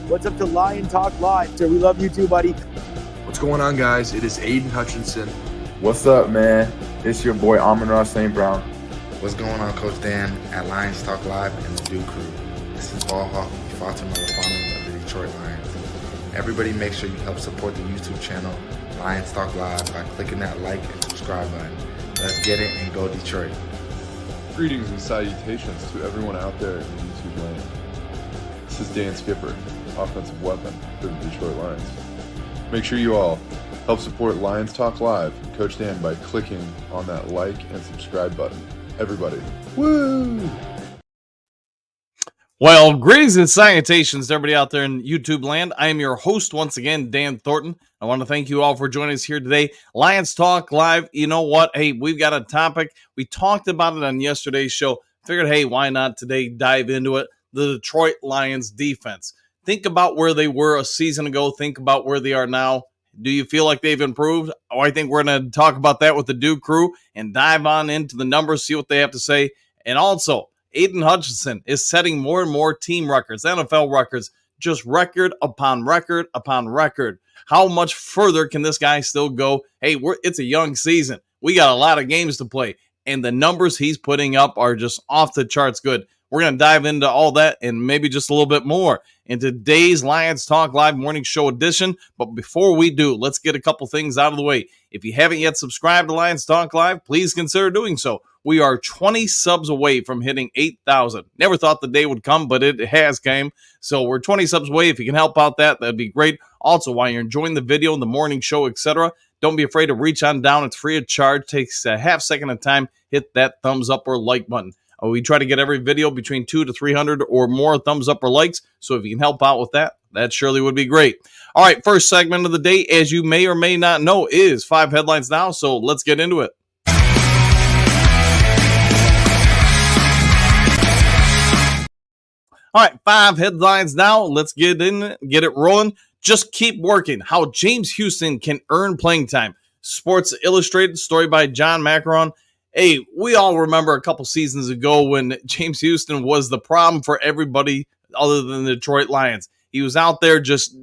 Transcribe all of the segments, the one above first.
What's up to Lion Talk Live? So we love you too, buddy. What's going on, guys? It is Aiden Hutchinson. What's up, man? It's your boy Amon-Ra St. Brown. What's going on, Coach Dan at Lions Talk Live and the Duke Crew. This is Ball Hawk, Fatima LaFawn of the Detroit Lions. Everybody make sure you help support the YouTube channel Lions Talk Live by clicking that like and subscribe button. Let's get it and go Detroit. Greetings and salutations to everyone out there in YouTube land. This is Dan Skipper, offensive weapon for the Detroit Lions. Make sure you all help support Lions Talk Live and Coach Dan by clicking on that like and subscribe button. Everybody, woo! Well, greetings and salutations to everybody out there in YouTube land. I am your host once again, Dan Thornton. I want to thank you all for joining us here today. Lions Talk Live. You know what? Hey, we've got a topic. We talked about it on yesterday's show. Figured, hey, why not today dive into it? The Detroit Lions defense. Think about where they were a season ago. Think about where they are now. Do you feel like they've improved? Oh, I think we're going to talk about that with the Duke Crew and dive on into the numbers, see what they have to say. And also, Aiden Hutchinson is setting more and more team records, NFL records, just record upon record upon record. How much further can this guy still go? Hey, it's a young season. We got a lot of games to play, and the numbers he's putting up are just off the charts good. We're going to dive into all that and maybe just a little bit more in today's Lions Talk Live Morning Show edition. But before we do, let's get a couple things out of the way. If you haven't yet subscribed to Lions Talk Live, please consider doing so. We are 20 subs away from hitting 8,000. Never thought the day would come, but it has came. So we're 20 subs away. If you can help out that'd be great. Also, while you're enjoying the video, the morning show, etc., don't be afraid to reach on down. It's free of charge. Takes a half second of time. Hit that thumbs up or like button. We try to get every video between 200 to 300 or more thumbs up or likes. So if you can help out with that, that surely would be great. All right, first segment of the day, as you may or may not know, is 5 headlines now. So let's get into it. All right, 5 headlines now. Let's get it rolling. Just keep working. How James Houston can earn playing time. Sports Illustrated, story by John Macaron. Hey, we all remember a couple seasons ago when James Houston was the problem for everybody other than the Detroit Lions. He was out there just,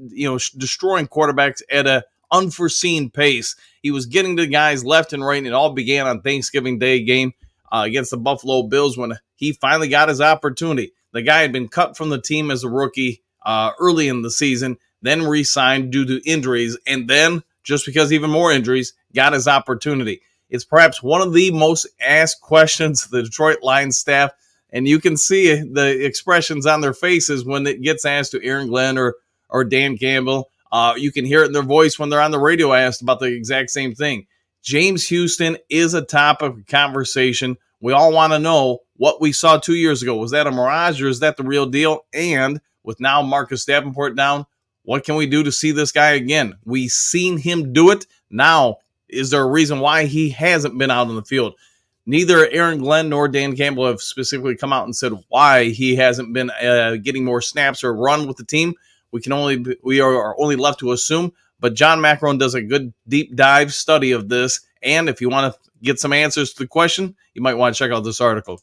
destroying quarterbacks at an unforeseen pace. He was getting to guys left and right, and it all began on Thanksgiving Day game against the Buffalo Bills when he finally got his opportunity. The guy had been cut from the team as a rookie early in the season, then re-signed due to injuries, and then, just because even more injuries, got his opportunity. It's perhaps one of the most asked questions to the Detroit Lions staff, and you can see the expressions on their faces when it gets asked to Aaron Glenn or Dan Campbell. You can hear it in their voice when they're on the radio asked about the exact same thing. James Houston is a topic of conversation. We all want to know what we saw 2 years ago. Was that a mirage or is that the real deal? And with now Marcus Davenport down, what can we do to see this guy again? We've seen him do it. Now, is there a reason why he hasn't been out on the field? Neither Aaron Glenn nor Dan Campbell have specifically come out and said why he hasn't been getting more snaps or run with the team. We are only left to assume. But John Macaron does a good deep dive study of this. And if you want to get some answers to the question, you might want to check out this article.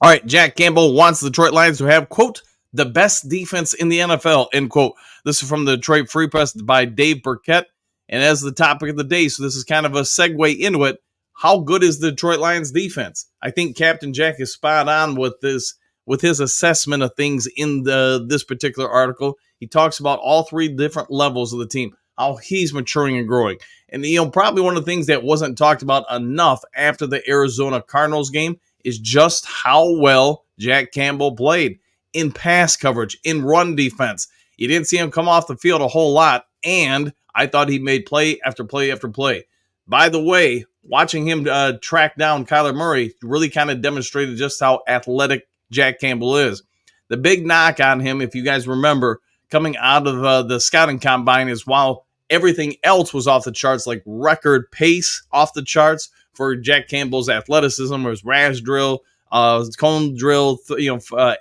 All right, Jack Campbell wants the Detroit Lions to have, quote, the best defense in the NFL, end quote. This is from the Detroit Free Press by Dave Burkett. And as the topic of the day, so this is kind of a segue into it, how good is the Detroit Lions defense? I think Captain Jack is spot on with this, with his assessment of things in this particular article. He talks about all 3 different levels of the team, how he's maturing and growing. And, probably one of the things that wasn't talked about enough after the Arizona Cardinals game is just how well Jack Campbell played in pass coverage, in run defense. You didn't see him come off the field a whole lot, and I thought he made play after play after play. By the way, watching him track down Kyler Murray really kind of demonstrated just how athletic Jack Campbell is. The big knock on him, if you guys remember, coming out of the scouting combine is while everything else was off the charts, like record pace off the charts for Jack Campbell's athleticism, or his RAS drill, his cone drill,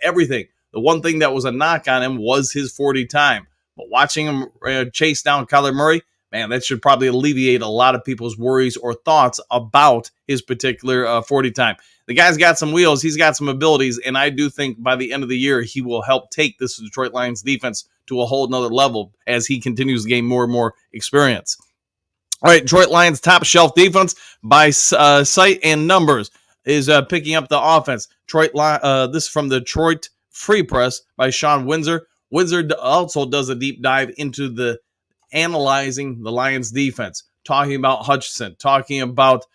everything. The one thing that was a knock on him was his 40 time. But watching him chase down Kyler Murray, man, that should probably alleviate a lot of people's worries or thoughts about his particular 40 time. The guy's got some wheels. He's got some abilities. And I do think by the end of the year, he will help take this Detroit Lions defense to a whole nother level as he continues to gain more and more experience. All right, Detroit Lions top shelf defense by sight and numbers is picking up the offense. This is from the Detroit Free Press by Sean Windsor. Windsor also does a deep dive into the analyzing the Lions defense, talking about Hutchinson, talking about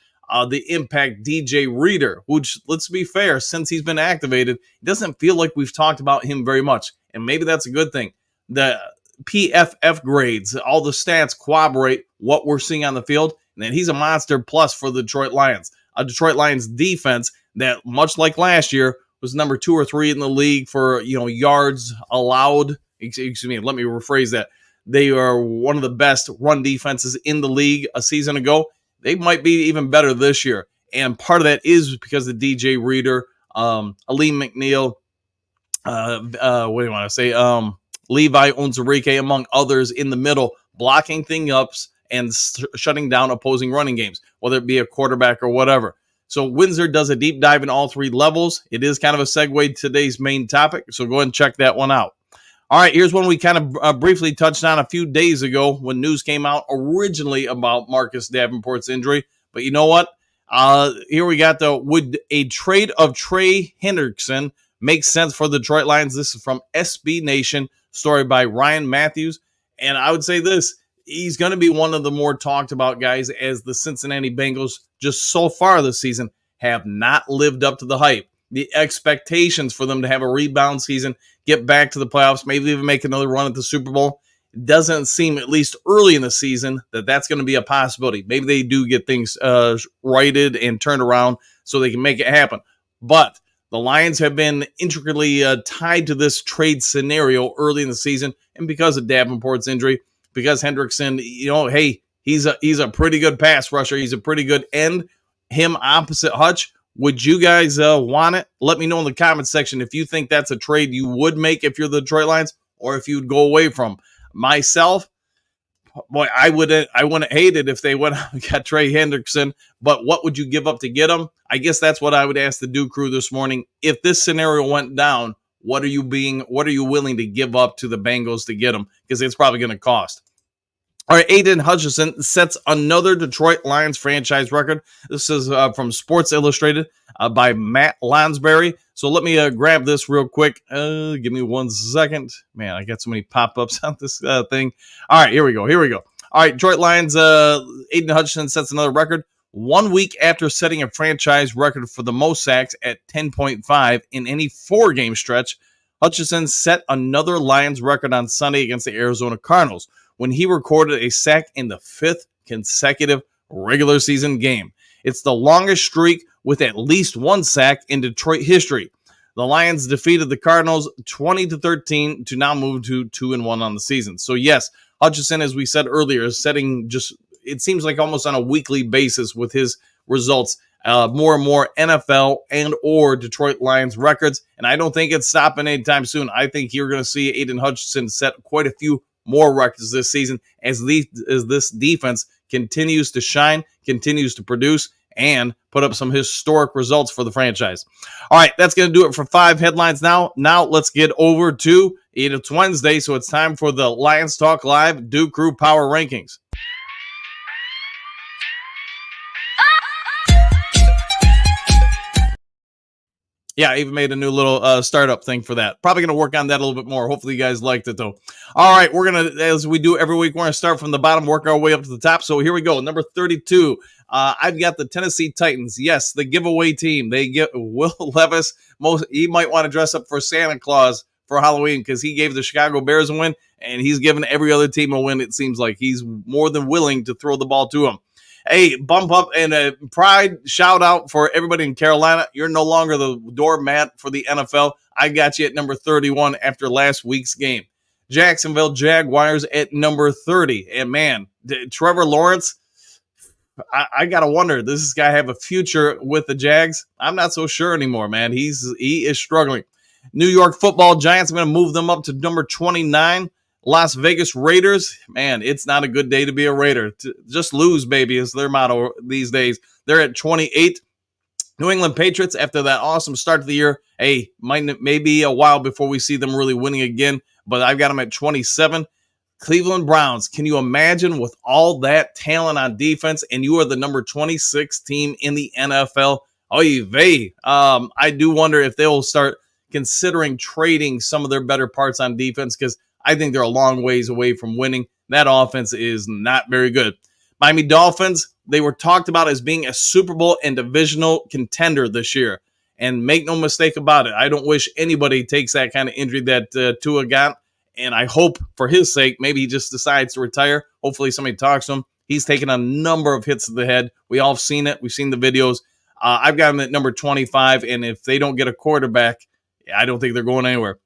the impact DJ Reader, which, let's be fair, since he's been activated, it doesn't feel like we've talked about him very much, and maybe that's a good thing. The PFF grades, all the stats corroborate what we're seeing on the field, and then he's a monster plus for the Detroit Lions. A Detroit Lions defense that, much like last year, was number 2 or 3 in the league for yards allowed. Excuse me, let me rephrase that. They are one of the best run defenses in the league a season ago. They might be even better this year, and part of that is because of DJ Reader, Aleem McNeil, what do you want to say? Levi Onwuzurike, among others in the middle, blocking things up and shutting down opposing running games, whether it be a quarterback or whatever. So Windsor does a deep dive in all 3 levels. It is kind of a segue to today's main topic, so go ahead and check that one out. All right, here's one we kind of briefly touched on a few days ago when news came out originally about Marcus Davenport's injury. But you know what? Here we got would a trade of Trey Hendrickson make sense for the Detroit Lions? This is from SB Nation, story by Ryan Matthews. And I would say this, he's going to be one of the more talked about guys, as the Cincinnati Bengals just so far this season have not lived up to the hype. The expectations for them to have a rebound season, get back to the playoffs, maybe even make another run at the Super Bowl, it doesn't seem, at least early in the season, that that's going to be a possibility. Maybe they do get things righted and turned around so they can make it happen. But the Lions have been intricately tied to this trade scenario early in the season, and because of Davenport's injury, because Hendrickson, hey, he's a pretty good pass rusher. He's a pretty good end. Him opposite Hutch. Would you guys want it? Let me know in the comment section if you think that's a trade you would make if you're the Detroit Lions, or if you'd go away from. Myself, boy, I wouldn't hate it if they went out and got Trey Hendrickson, but what would you give up to get him? I guess that's what I would ask the Duke crew this morning. If this scenario went down, what are you willing to give up to the Bengals to get him? Because it's probably going to cost. All right, Aiden Hutchinson sets another Detroit Lions franchise record. This is from Sports Illustrated by Matt Lonsberry. So let me grab this real quick. Give me 1 second. Man, I got so many pop-ups on this thing. All right, here we go. All right, Detroit Lions, Aiden Hutchinson sets another record. 1 week after setting a franchise record for the most sacks at 10.5 in any 4-game stretch, Hutchinson set another Lions record on Sunday against the Arizona Cardinals, when he recorded a sack in the 5th consecutive regular season game. It's the longest streak with at least 1 sack in Detroit history. The Lions defeated the Cardinals 20-13 to now move to 2-1 on the season. So yes, Hutchinson, as we said earlier, is setting it seems like almost on a weekly basis with his results, more and more NFL and or Detroit Lions records. And I don't think it's stopping anytime soon. I think you're going to see Aiden Hutchinson set quite a few more records this season as this defense continues to shine, continues to produce, and put up some historic results for the franchise. All right, that's going to do it for 5 headlines now. Now let's get over to it's Wednesday, so it's time for the Lions Talk Live Duke Crew Power Rankings. Yeah, I even made a new little startup thing for that. Probably going to work on that a little bit more. Hopefully you guys liked it, though. All right, we're going to, as we do every week, we're going to start from the bottom, work our way up to the top. So here we go. Number 32, I've got the Tennessee Titans. Yes, the giveaway team. They get Will Levis. He might want to dress up for Santa Claus for Halloween because he gave the Chicago Bears a win, and he's given every other team a win, it seems like. He's more than willing to throw the ball to them. Hey, bump up and a pride shout out for everybody in Carolina. You're no longer the doormat for the NFL. I got you at number 31 after last week's game. Jacksonville Jaguars at number 30. And man, Trevor Lawrence, I got to wonder, does this guy have a future with the Jags? I'm not so sure anymore, man. He is struggling. New York Football Giants, I'm going to move them up to number 29. Las Vegas Raiders, man, it's not a good day to be a Raider. Just lose, baby, is their motto these days. They're at 28. New England Patriots, after that awesome start to the year, hey, maybe a while before we see them really winning again, but I've got them at 27. Cleveland Browns, can you imagine with all that talent on defense, and you are the number 26 team in the NFL? Oy vey. I do wonder if they'll start considering trading some of their better parts on defense, because I think they're a long ways away from winning. That offense is not very good. Miami Dolphins, they were talked about as being a Super Bowl and divisional contender this year. And make no mistake about it, I don't wish anybody takes that kind of injury that Tua got. And I hope for his sake, maybe he just decides to retire. Hopefully somebody talks to him. He's taken a number of hits to the head. We all have seen it. We've seen the videos. I've got him at number 25. And if they don't get a quarterback, I don't think they're going anywhere.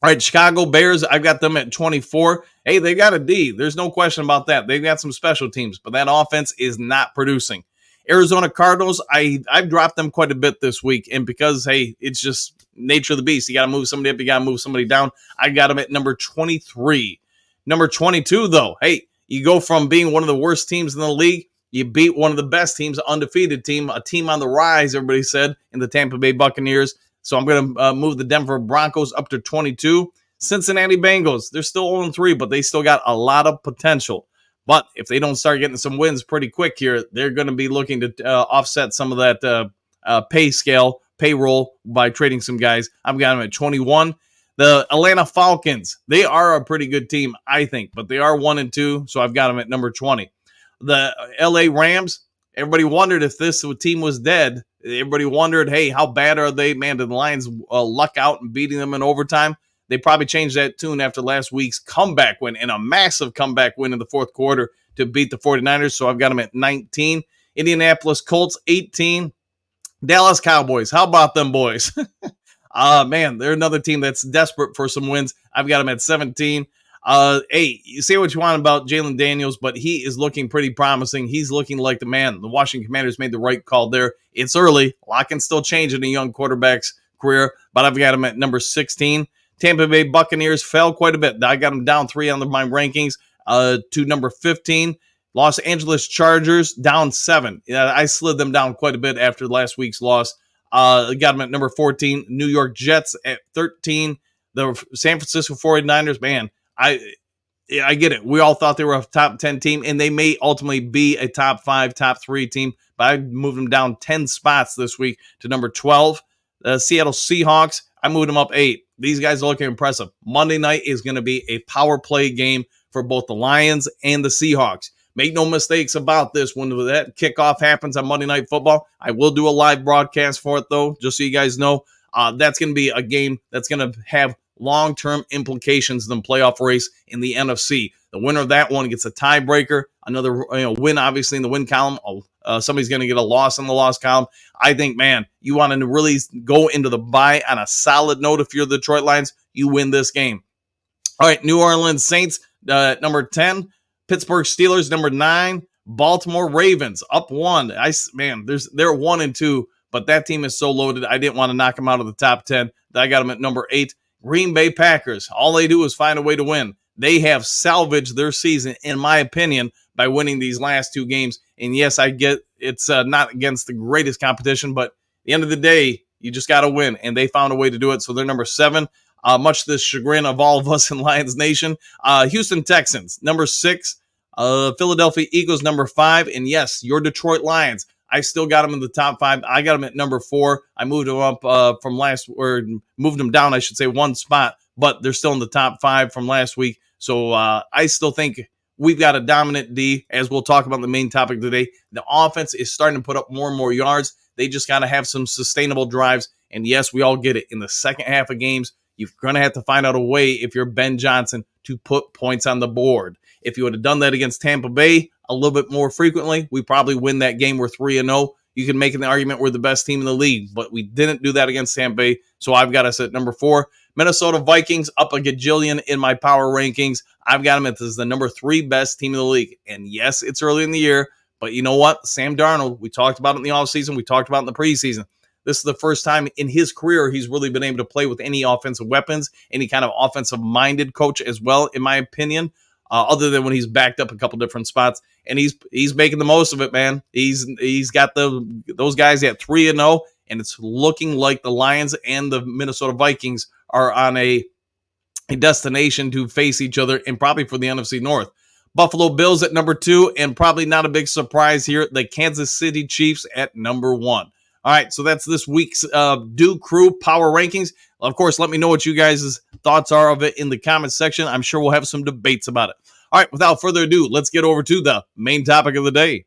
All right, Chicago Bears, I've got them at 24. Hey, they got a D. There's no question about that. They've got some special teams, but that offense is not producing. Arizona Cardinals, I've dropped them quite a bit this week, and because, hey, it's just nature of the beast. You got to move somebody up, you got to move somebody down. I got them at number 23. Number 22, though, hey, you go from being one of the worst teams in the league, you beat one of the best teams, an undefeated team, a team on the rise, everybody said, in the Tampa Bay Buccaneers. So I'm going to move the Denver Broncos up to 22. Cincinnati Bengals, they're still 0-3, but they still got a lot of potential. But if they don't start getting some wins pretty quick here, they're going to be looking to offset some of that payroll by trading some guys. I've got them at 21. The Atlanta Falcons, they are a pretty good team, I think, but they are 1-2, so I've got them at number 20. The LA Rams, everybody wondered if this team was dead. Everybody wondered, hey, how bad are they? Man, did the Lions luck out and beating them in overtime? They probably changed that tune after last week's comeback win, and a massive comeback win in the fourth quarter to beat the 49ers, so I've got them at 19. Indianapolis Colts, 18. Dallas Cowboys, how about them boys? Man, they're another team that's desperate for some wins. I've got them at 17. Hey, you say what you want about Jalen Daniels, but he is looking pretty promising. He's looking like the man. The Washington Commanders made the right call there. It's early. A lot can still change in a young quarterback's career, but I've got him at number 16. Tampa Bay Buccaneers fell quite a bit. I got them down 3 on my rankings to number 15. Los Angeles Chargers down 7. I slid them down quite a bit after last week's loss. Got them at number 14. New York Jets at 13. The San Francisco 49ers, man, I get it. We all thought they were a top 10 team, and they may ultimately be a top 5, top 3 team, but I moved them down 10 spots this week to number 12. The Seattle Seahawks, I moved them up 8. These guys are looking impressive. Monday night is going to be a power play game for both the Lions and the Seahawks. Make no mistakes about this. When that kickoff happens on Monday Night Football, I will do a live broadcast for it, though, just so you guys know. That's going to be a game that's going to have long-term implications in the playoff race in the NFC. The winner of that one gets a tiebreaker. Another win, obviously, in the win column. Somebody's going to get a loss in the loss column. I think, man, you want to really go into the bye on a solid note. If you're the Detroit Lions, you win this game. All right, New Orleans Saints, number 10. Pittsburgh Steelers, number 9. Baltimore Ravens, up 1. They're 1-2, but that team is so loaded. I didn't want to knock them out of the top 10. I got them at number 8. Green Bay Packers, all they do is find a way to win. They have salvaged their season, in my opinion, by winning these last 2 games. And yes, I get it's not against the greatest competition, but at the end of the day, you just got to win. And they found a way to do it. So they're number 7, much to the chagrin of all of us in Lions Nation. Houston Texans, number 6. Philadelphia Eagles, number 5. And yes, your Detroit Lions, I still got them in the top 5. I got them at number 4. I moved them up moved them down, I should say, 1 spot, but they're still in the top 5 from last week. So I still think we've got a dominant D, as we'll talk about the main topic today. The offense is starting to put up more and more yards. They just got to have some sustainable drives. And yes, we all get it. In the second half of games, you're going to have to find out a way, if you're Ben Johnson, to put points on the board. If you would have done that against Tampa Bay a little bit more frequently, we probably win that game. We're 3-0. You can make an argument we're the best team in the league, but we didn't do that against Tampa Bay, so I've got us at number 4. Minnesota Vikings, up a gajillion in my power rankings. I've got them as the number 3 best team in the league. And yes, it's early in the year, but you know what? Sam Darnold, we talked about it in the offseason. We talked about it in the preseason. This is the first time in his career he's really been able to play with any offensive weapons, any kind of offensive-minded coach as well, in my opinion. other than when he's backed up a couple different spots, and he's making the most of it, man. He's got those guys at 3-0, and it's looking like the Lions and the Minnesota Vikings are on a destination to face each other, and probably for the NFC North. Buffalo Bills at number 2, and probably not a big surprise here, the Kansas City Chiefs at number 1. All right, so that's this week's Duke Crew Power Rankings. Of course, let me know what you guys' thoughts are of it in the comments section. I'm sure we'll have some debates about it. All right, without further ado, let's get over to the main topic of the day.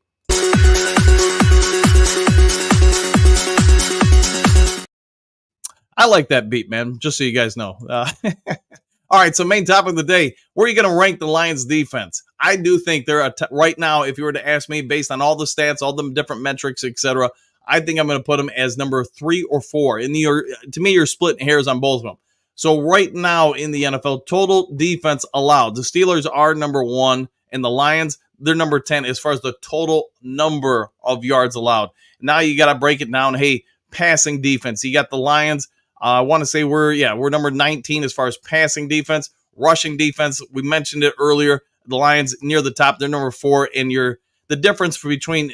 I like that beat, man, just so you guys know. All right, so main topic of the day, where are you going to rank the Lions defense? I do think they're right now, if you were to ask me, based on all the stats, all the different metrics, etc., I think I'm going to put them as number 3 or 4. To me, you're splitting hairs on both of them. So right now in the NFL, total defense allowed, the Steelers are number 1, and the Lions, they're number 10 as far as the total number of yards allowed. Now you got to break it down. Hey, passing defense. You got the Lions. I want to say we're number 19 as far as passing defense. Rushing defense, we mentioned it earlier. The Lions near the top, they're number 4, and the difference between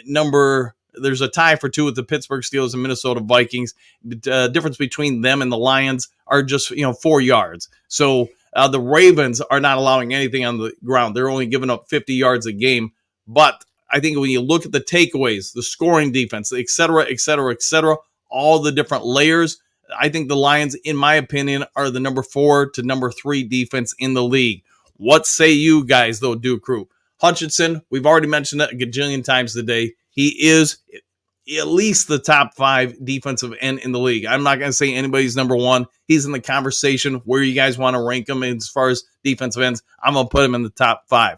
there's a tie for 2 with the Pittsburgh Steelers and Minnesota Vikings. The difference between them and the Lions are just 4 yards. So the Ravens are not allowing anything on the ground. They're only giving up 50 yards a game. But I think when you look at the takeaways, the scoring defense, et cetera, all the different layers, I think the Lions, in my opinion, are the number 4 to number 3 defense in the league. What say you guys, though, Duke Crew? Hutchinson, we've already mentioned it a gajillion times today. He is at least the top 5 defensive end in the league. I'm not going to say anybody's number 1. He's in the conversation where you guys want to rank him as far as defensive ends. I'm going to put him in the top 5.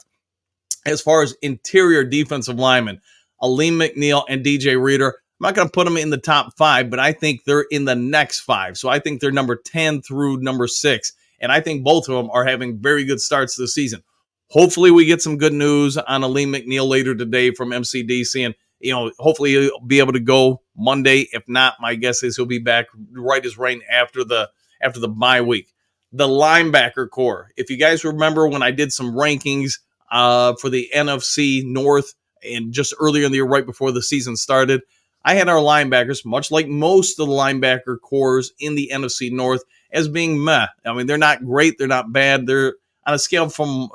As far as interior defensive linemen, Aleem McNeil and DJ Reader, I'm not going to put them in the top 5, but I think they're in the next 5. So I think they're number 10 through number 6. And I think both of them are having very good starts this season. Hopefully we get some good news on Aleem McNeil later today from MCDC. And, hopefully he'll be able to go Monday. If not, my guess is he'll be back right as rain after the bye week. The linebacker core. If you guys remember when I did some rankings for the NFC North and just earlier in the year, right before the season started, I had our linebackers, much like most of the linebacker cores in the NFC North, as being meh. I mean, they're not great. They're not bad. They're on a scale from,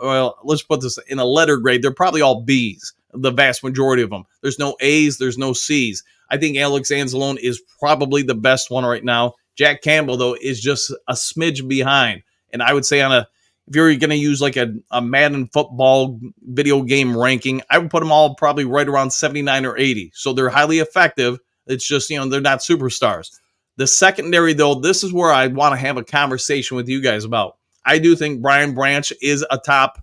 let's put this in a letter grade. They're probably all Bs, the vast majority of them. There's no As. There's no Cs. I think Alex Anzalone is probably the best one right now. Jack Campbell, though, is just a smidge behind. And I would say if you're going to use like a Madden football video game ranking, I would put them all probably right around 79 or 80. So they're highly effective. It's just, they're not superstars. The secondary, though, this is where I want to have a conversation with you guys about. I do think Brian Branch is a top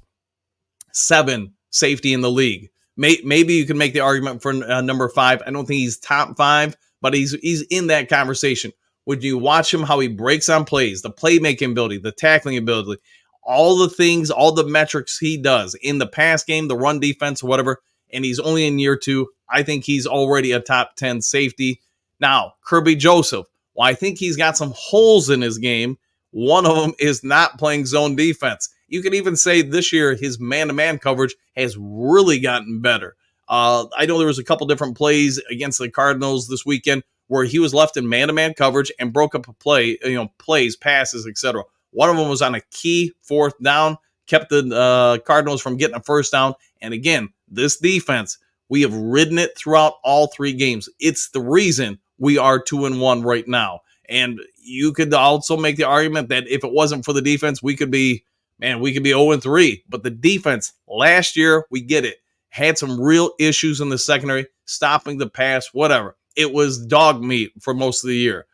7 safety in the league. Maybe you can make the argument for number 5. I don't think he's top 5, but he's in that conversation. When you watch him, how he breaks on plays, the playmaking ability, the tackling ability, all the things, all the metrics he does in the pass game, the run defense, whatever, and he's only in year 2, I think he's already a top 10 safety. Now, Kirby Joseph, well, I think he's got some holes in his game. One of them is not playing zone defense. You could even say this year his man-to-man coverage has really gotten better. I know there was a couple different plays against the Cardinals this weekend where he was left in man-to-man coverage and broke up a play, plays, passes, etc. One of them was on a key 4th down, kept the Cardinals from getting a first down. And again, this defense, we have ridden it throughout all 3 games. It's the reason we are 2-1 right now. And you could also make the argument that if it wasn't for the defense, we could be 0-3. But the defense last year, we get it, had some real issues in the secondary, stopping the pass, whatever. It was dog meat for most of the year.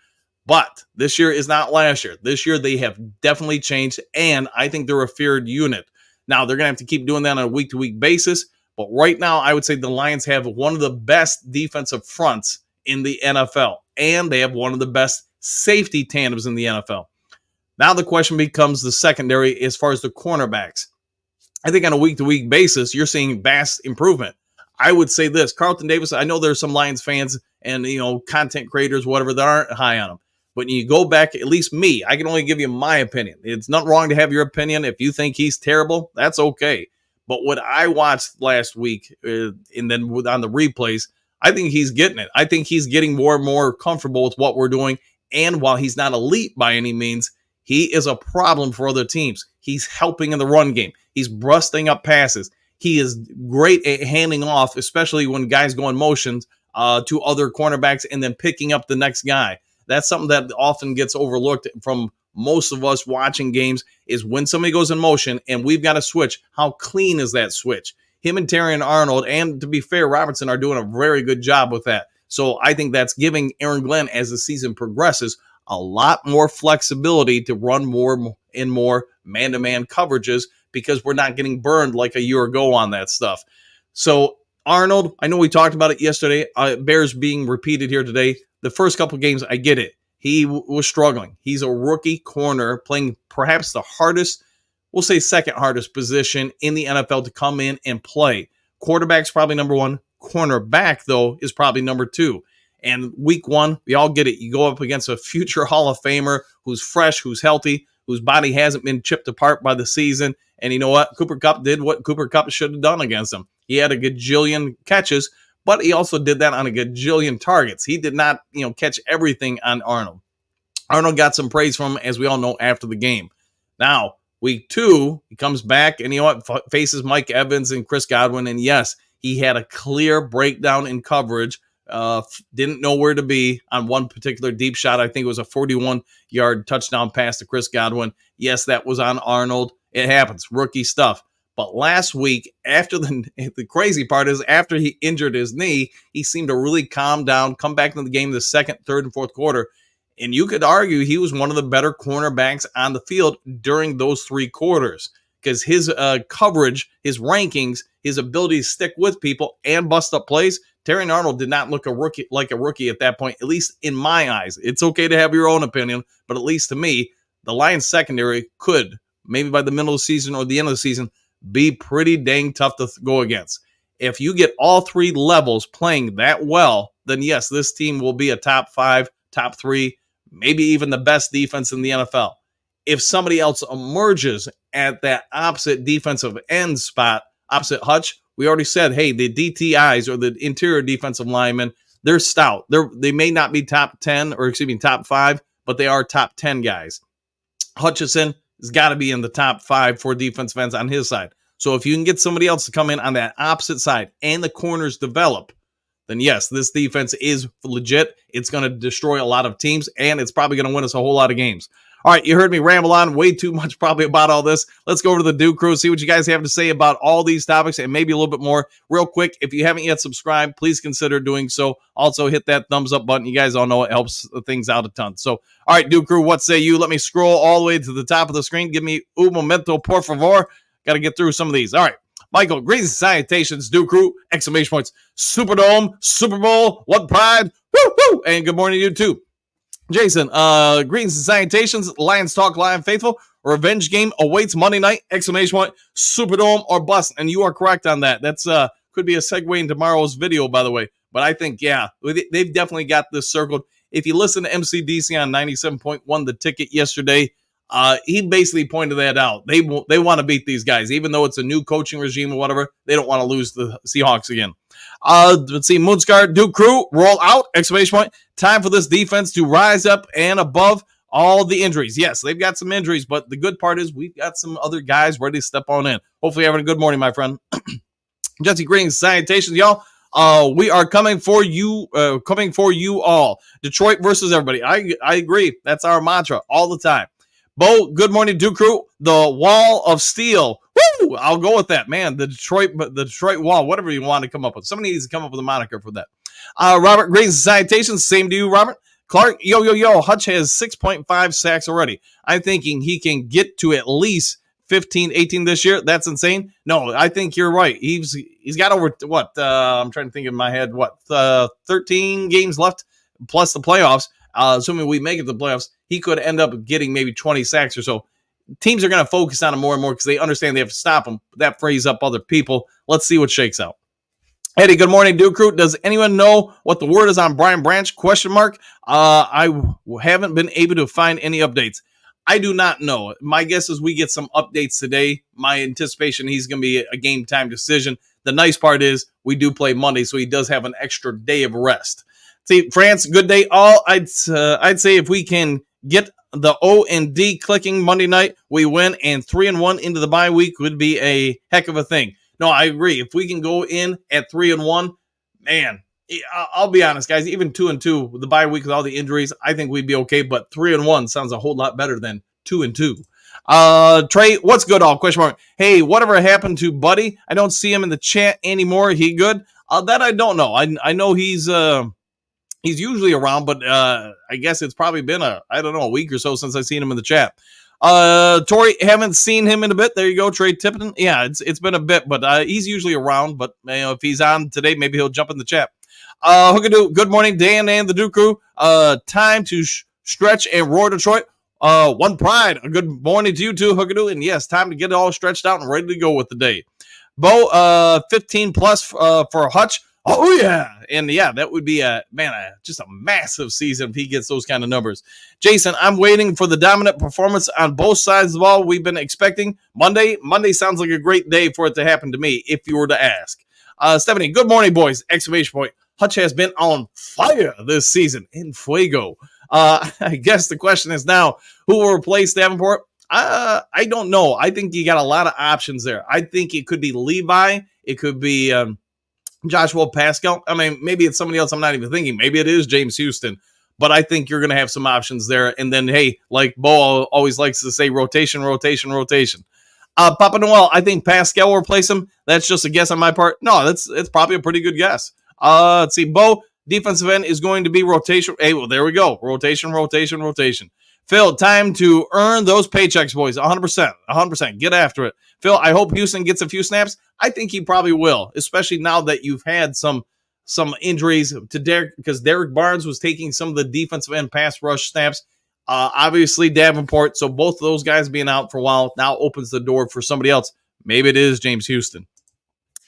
But this year is not last year. This year, they have definitely changed, and I think they're a feared unit. Now, they're going to have to keep doing that on a week-to-week basis, but right now, I would say the Lions have one of the best defensive fronts in the NFL, and they have one of the best safety tandems in the NFL. Now the question becomes the secondary as far as the cornerbacks. I think on a week-to-week basis, you're seeing vast improvement. I would say this, Carlton Davis, I know there's some Lions fans and, content creators, whatever, that aren't high on him. But when you go back, at least me, I can only give you my opinion. It's not wrong to have your opinion. If you think he's terrible, that's okay. But what I watched last week, and then on the replays, I think he's getting it. I think he's getting more and more comfortable with what we're doing. And while he's not elite by any means, he is a problem for other teams. He's helping in the run game. He's busting up passes. He is great at handing off, especially when guys go in motions to other cornerbacks and then picking up the next guy. That's something that often gets overlooked from most of us watching games, is when somebody goes in motion and we've got to switch, how clean is that switch? Him and Terry and Arnold, and to be fair, Robertson are doing a very good job with that. So I think that's giving Aaron Glenn, as the season progresses, a lot more flexibility to run more and more man-to-man coverages, because we're not getting burned like a year ago on that stuff. So Arnold, I know we talked about it yesterday. Bears being repeated here today. The first couple games, I get it. He was struggling. He's a rookie corner playing perhaps the hardest, we'll say second hardest position in the NFL to come in and play. Quarterback's probably number one. Cornerback, though, is probably number two. And week one, we all get it. You go up against a future Hall of Famer who's fresh, who's healthy, whose body hasn't been chipped apart by the season. And you know what? Cooper Kupp did what Cooper Kupp should have done against him. He had a gajillion catches, but he also did that on a gajillion targets. He did not, catch everything on Arnold. Arnold got some praise from him, as we all know, after the game. Now, week two, he comes back and faces Mike Evans and Chris Godwin. And yes, he had a clear breakdown in coverage. Didn't know where to be on one particular deep shot. I think it was a 41-yard touchdown pass to Chris Godwin. Yes, that was on Arnold. It happens. Rookie stuff. But last week, after the crazy part is, after he injured his knee, he seemed to really calm down, come back into the game the second, third, and fourth quarter. And you could argue he was one of the better cornerbacks on the field during those three quarters, because his coverage, his rankings, his ability to stick with people and bust up plays, Terry Arnold did not look like a rookie at that point, at least in my eyes. It's okay to have your own opinion, but at least to me, the Lions secondary could, maybe by the middle of the season or the end of the season, be pretty dang tough to go against. If you get all three levels playing that well, then yes, this team will be a top 5, top 3, maybe even the best defense in the NFL. If somebody else emerges at that opposite defensive end spot, opposite Hutch, we already said, hey, the DTIs, or the interior defensive linemen, they're stout. They may not be top 10, or top 5, but they are top 10 guys. Hutchinson has got to be in the top 5 for defensive ends on his side. So if you can get somebody else to come in on that opposite side and the corners develop, then yes, this defense is legit. It's going to destroy a lot of teams, and it's probably going to win us a whole lot of games. All right, you heard me ramble on way too much probably about all this. Let's go over to the Duke Crew, see what you guys have to say about all these topics and maybe a little bit more. Real quick, if you haven't yet subscribed, please consider doing so. Also, hit that thumbs up button. You guys all know it helps things out a ton. So, all right, Duke Crew, what say you? Let me scroll all the way to the top of the screen. Give me un momento, por favor. Got to get through some of these. All right. Michael, greetings and salutations, Duke Crew, exclamation points, Superdome, Super Bowl, what pride, woo, woo, and good morning to you too. Jason, greetings and salutations, Lions Talk Live faithful, revenge game awaits Monday night, exclamation point, Superdome or bust, and you are correct on that. That's could be a segue in tomorrow's video, by the way, but I think, yeah, they've definitely got this circled. If you listen to MCDC on 97.1, The Ticket yesterday, he basically pointed that out. They want to beat these guys, even though it's a new coaching regime or whatever. They don't want to lose the Seahawks again. Let's see, Moonscar, Duke Crew, roll out, exclamation point. Time for this defense to rise up and above all the injuries. Yes, they've got some injuries, but the good part is we've got some other guys ready to step on in. Hopefully you're having a good morning, my friend. Jesse, greetings, salutations, y'all. We are coming for you all. Detroit versus everybody. I agree. That's our mantra all the time. Bo, good morning, Duke Crew. The Wall of Steel. Woo! I'll go with that, man. The Detroit Wall, whatever you want to come up with. Somebody needs to come up with a moniker for that. Robert, greetings and salutations. Same to you, Robert. Clark, yo. Hutch has 6.5 sacks already. I'm thinking he can get to at least 15, 18 this year. That's insane. No, I think you're right. He's got over, what? I'm trying to think in my head, 13 games left plus the playoffs. Assuming we make it to the playoffs, he could end up getting maybe 20 sacks or so. Teams are going to focus on him more and more because they understand they have to stop him. That frees up other people. Let's see what shakes out. Eddie, good morning, Duke Crew. Does anyone know what the word is on Brian Branch? ? I haven't been able to find any updates. I do not know. My guess is we get some updates today. My anticipation, he's going to be a game time decision. The nice part is we do play Monday, so he does have an extra day of rest. See, France, good day all. I'd say if we can get the O and D clicking Monday night, we win, and 3-1 into the bye week would be a heck of a thing. No, I agree. If we can go in at 3-1, man, I'll be honest, guys. Even 2-2 with the bye week with all the injuries, I think we'd be okay. But 3-1 sounds a whole lot better than 2-2. Trey, what's good? All question mark. Hey, whatever happened to Buddy? I don't see him in the chat anymore. He good? That I don't know. I know he's usually around, but I guess it's probably been a week or so since I've seen him in the chat. Tori, haven't seen him in a bit. There you go, Trey Tipton. Yeah, it's been a bit, but he's usually around. But if he's on today, maybe he'll jump in the chat. Hookadoo, good morning, Dan and the Duke crew. Time to stretch and roar Detroit. One pride. A good morning to you too, Hookadoo. And yes, time to get it all stretched out and ready to go with the day. Bo, 15 plus for Hutch. Oh yeah, and yeah, that would be just a massive season if he gets those kind of numbers. Jason, I'm waiting for the dominant performance on both sides of the ball we've been expecting. Monday sounds like a great day for it to happen to me, if you were to ask. Stephanie, good morning, boys! Exclamation point. Hutch has been on fire this season. In fuego. I guess the question is now, who will replace Davenport? I don't know. I think you got a lot of options there. I think it could be Levi. It could be Joshua Pascal. I mean, maybe it's somebody else I'm not even thinking. Maybe it is James Houston. But I think you're going to have some options there. And then, hey, like Bo always likes to say, rotation. Papa Noel, I think Pascal will replace him. That's just a guess on my part. No, it's probably a pretty good guess. Let's see. Bo, defensive end is going to be rotation. Hey, well, there we go. Rotation. Phil, time to earn those paychecks, boys. 100%. Get after it. Phil, I hope Houston gets a few snaps. I think he probably will, especially now that you've had some injuries to Derek, because Derek Barnes was taking some of the defensive end pass rush snaps. Obviously, Davenport. So both of those guys being out for a while now opens the door for somebody else. Maybe it is James Houston.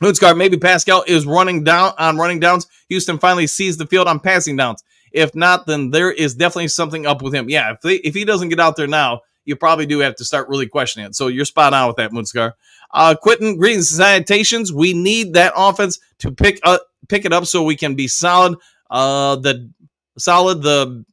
Lutzgar, maybe Pascal is running down on running downs. Houston finally sees the field on passing downs. If not, then there is definitely something up with him. Yeah, if he doesn't get out there now, you probably do have to start really questioning it. So you're spot on with that, Moonscar. Quentin, greetings and salutations. We need that offense to pick it up so we can be solid. The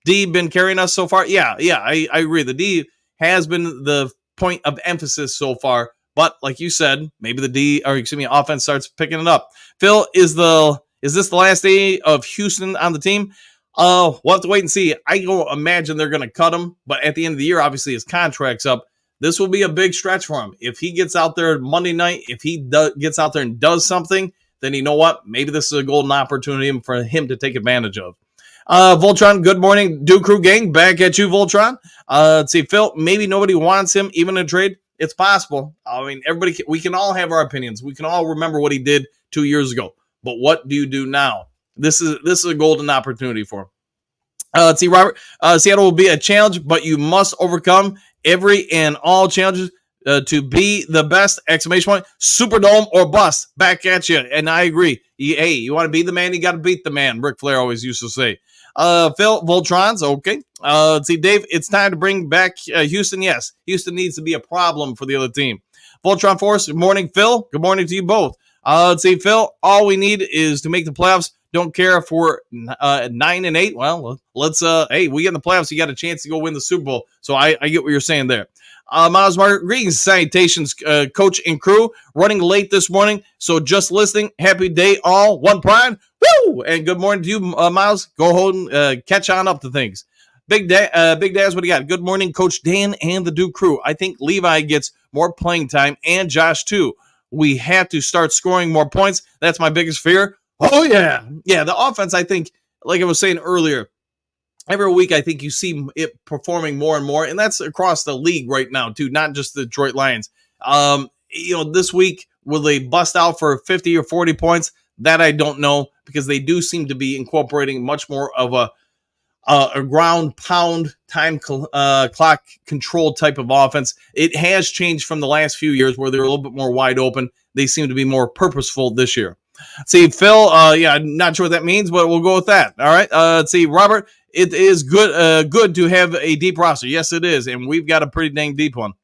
D been carrying us so far. Yeah, I agree. The D has been the point of emphasis so far. But like you said, maybe the offense starts picking it up. Phil, is this the last day of Houston on the team? We'll have to wait and see. I go imagine they're going to cut him, but at the end of the year, obviously his contract's up. This will be a big stretch for him. If he gets out there Monday night, if he gets out there and does something, then you know what? Maybe this is a golden opportunity for him to take advantage of. Voltron, good morning, Duke Crew gang. Back at you, Voltron. Let's see, Phil, maybe nobody wants him, even in a trade. It's possible. I mean, we can all have our opinions. We can all remember what he did 2 years ago. But what do you do now? This is a golden opportunity for him. Let's see, Robert. Seattle will be a challenge, but you must overcome every and all challenges to be the best! Exclamation point. Superdome or bust. Back at you. And I agree. You want to be the man, you got to beat the man. Ric Flair always used to say. Phil, Voltrons, okay. Let's see, Dave, it's time to bring back Houston. Yes, Houston needs to be a problem for the other team. Voltron Force, good morning, Phil. Good morning to you both. Let's see, Phil, all we need is to make the playoffs. Don't care if we're 9-8. Well, let's hey, we get in the playoffs, you got a chance to go win the Super Bowl. So I get what you're saying there. Miles Martin, greetings, salutations, coach and crew. Running late this morning, so just listening. Happy day, all. One pride. Woo! And good morning to you, Miles. Go home, catch on up to things. Big Daz, what do you got? Good morning, Coach Dan and the Duke crew. I think Levi gets more playing time, and Josh too. We have to start scoring more points. That's my biggest fear. Oh, yeah. Yeah, the offense, I think, like I was saying earlier, every week I think you see it performing more and more, and that's across the league right now, too, not just the Detroit Lions. This week, will they bust out for 50 or 40 points? That I don't know, because they do seem to be incorporating much more of a ground pound time clock control type of offense. It has changed from the last few years where they're a little bit more wide open. They seem to be more purposeful this year. See, Phil, I'm not sure what that means, but we'll go with that. All right. Let's see, Robert, it is good to have a deep roster. Yes, it is. And we've got a pretty dang deep one.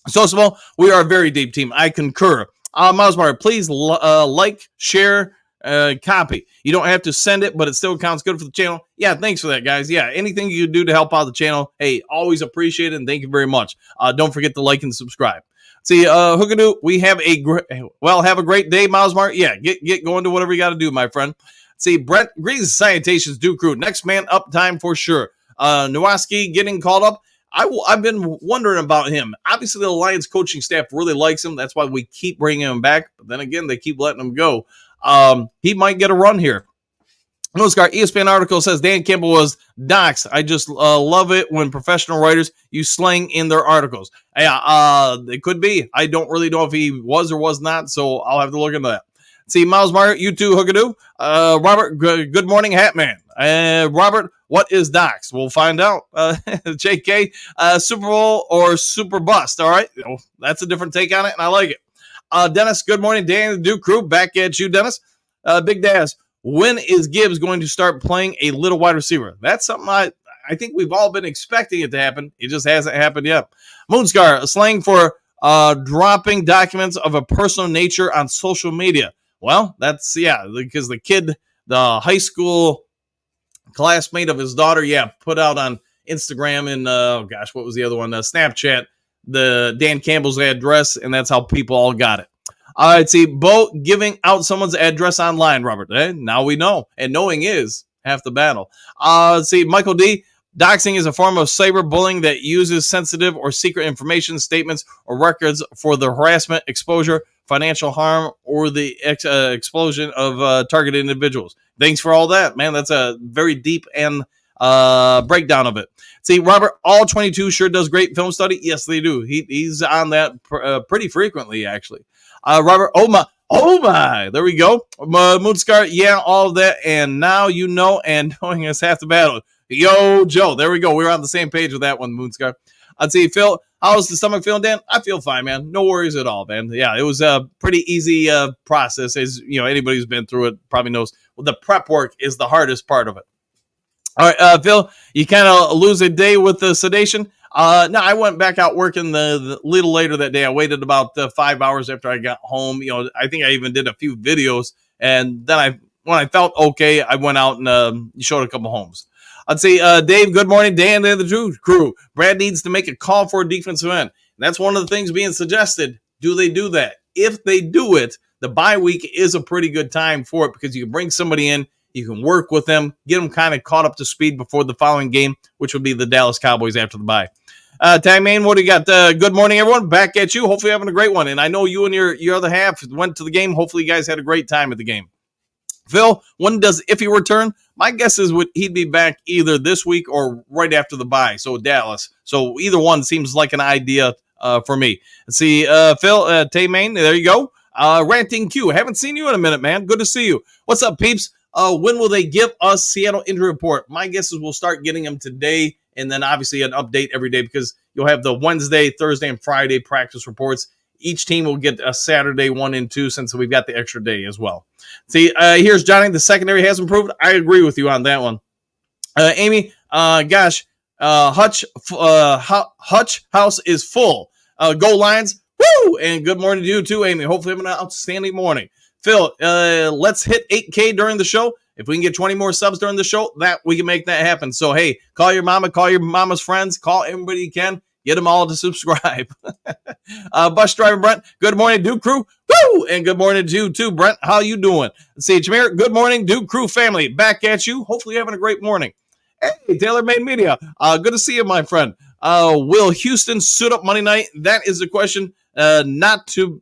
So small, we are a very deep team. I concur. Miles Meyer, please like, share, copy. You don't have to send it, but it still counts good for the channel. Yeah, thanks for that, guys. Yeah, anything you do to help out the channel, hey, always appreciate it, and thank you very much. Don't forget to like and subscribe. See, Hookadoo, we have have a great day, Miles Meyer. Yeah, get going to whatever you got to do, my friend. See, Brent, greetings, salutations, Duke Crew. Next man up time for sure. Nowaski getting called up. I've been wondering about him. Obviously, the Lions coaching staff really likes him. That's why we keep bringing him back. But then again, they keep letting him go. He might get a run here. Noscar, ESPN article says Dan Campbell was doxxed. I just love it when professional writers use slang in their articles. Yeah, it could be. I don't really know if he was or was not, so I'll have to look into that. See, Miles Meyer, you too, Hookadoo. Robert, good morning, Hatman. Robert, what is dox? We'll find out. JK, Super Bowl or Super Bust, all right? That's a different take on it, and I like it. Dennis, good morning, Dan and the Duke Crew. Back at you, Dennis. Big Daz, when is Gibbs going to start playing a little wide receiver? That's something I think we've all been expecting it to happen. It just hasn't happened yet. Moonscar, a slang for dropping documents of a personal nature on social media. Well, that's, because the kid, the high school classmate of his daughter, put out on Instagram and, what was the other one? Snapchat, the Dan Campbell's address, and that's how people all got it. All right, see, Bo giving out someone's address online, Robert. Now we know, and knowing is half the battle. See, Michael D., doxing is a form of cyberbullying that uses sensitive or secret information, statements, or records for the harassment, exposure, financial harm, or the explosion of targeted individuals. Thanks for all that, man. That's a very deep and breakdown of it. See, Robert, all 22 sure does great film study. Yes, they do. He's on that pretty frequently, actually. Robert, oh my, there we go. Moonscar, all of that, and now you know, and knowing is half the battle. Yo, Joe, there we go. We're on the same page with that one, Moonscar. I'd say, Phil, how's the stomach feeling, Dan? I feel fine, man. No worries at all, man. Yeah, it was a pretty easy process. As you know, anybody who's been through it probably knows. Well, the prep work is the hardest part of it. All right, Phil, you kind of lose a day with the sedation. No, I went back out working the little later that day. I waited about 5 hours after I got home. I think I even did a few videos, and then when I felt okay, I went out and showed a couple homes. I'd say, Dave, good morning, Dan and the Duke Crew. Brad needs to make a call for a defensive end. That's one of the things being suggested. Do they do that? If they do it, the bye week is a pretty good time for it because you can bring somebody in, you can work with them, get them kind of caught up to speed before the following game, which would be the Dallas Cowboys after the bye. Tag Man, what do you got? Good morning, everyone. Back at you. Hopefully having a great one. And I know you and your other half went to the game. Hopefully you guys had a great time at the game. Phil, when does Iffy return? My guess is he'd be back either this week or right after the bye, so Dallas. So either one seems like an idea for me. See, Phil, Tay Main, there you go. Ranting Q, haven't seen you in a minute, man. Good to see you. What's up, peeps? When will they give us Seattle injury report? My guess is we'll start getting them today, and then obviously an update every day because you'll have the Wednesday, Thursday, and Friday practice reports. Each team will get a Saturday 1 and 2 since we've got the extra day as well. See, here's Johnny. The secondary has improved. I agree with you on that one. Amy, Hutch house is full. Go Lions. Woo! And good morning to you too, Amy. Hopefully having an outstanding morning. Phil, let's hit 8K during the show. If we can get 20 more subs during the show, we can make that happen. So, hey, call your mama, call your mama's friends, call everybody you can. Get them all to subscribe. Bus driver Brent, good morning, Duke Crew. Woo! And good morning to you too, Brent. How you doing? Let's see, Jameer, good morning, Duke Crew family. Back at you. Hopefully you're having a great morning. Hey, Taylor Made Media. Good to see you, my friend. Will Houston suit up Monday night? That is the question. Not to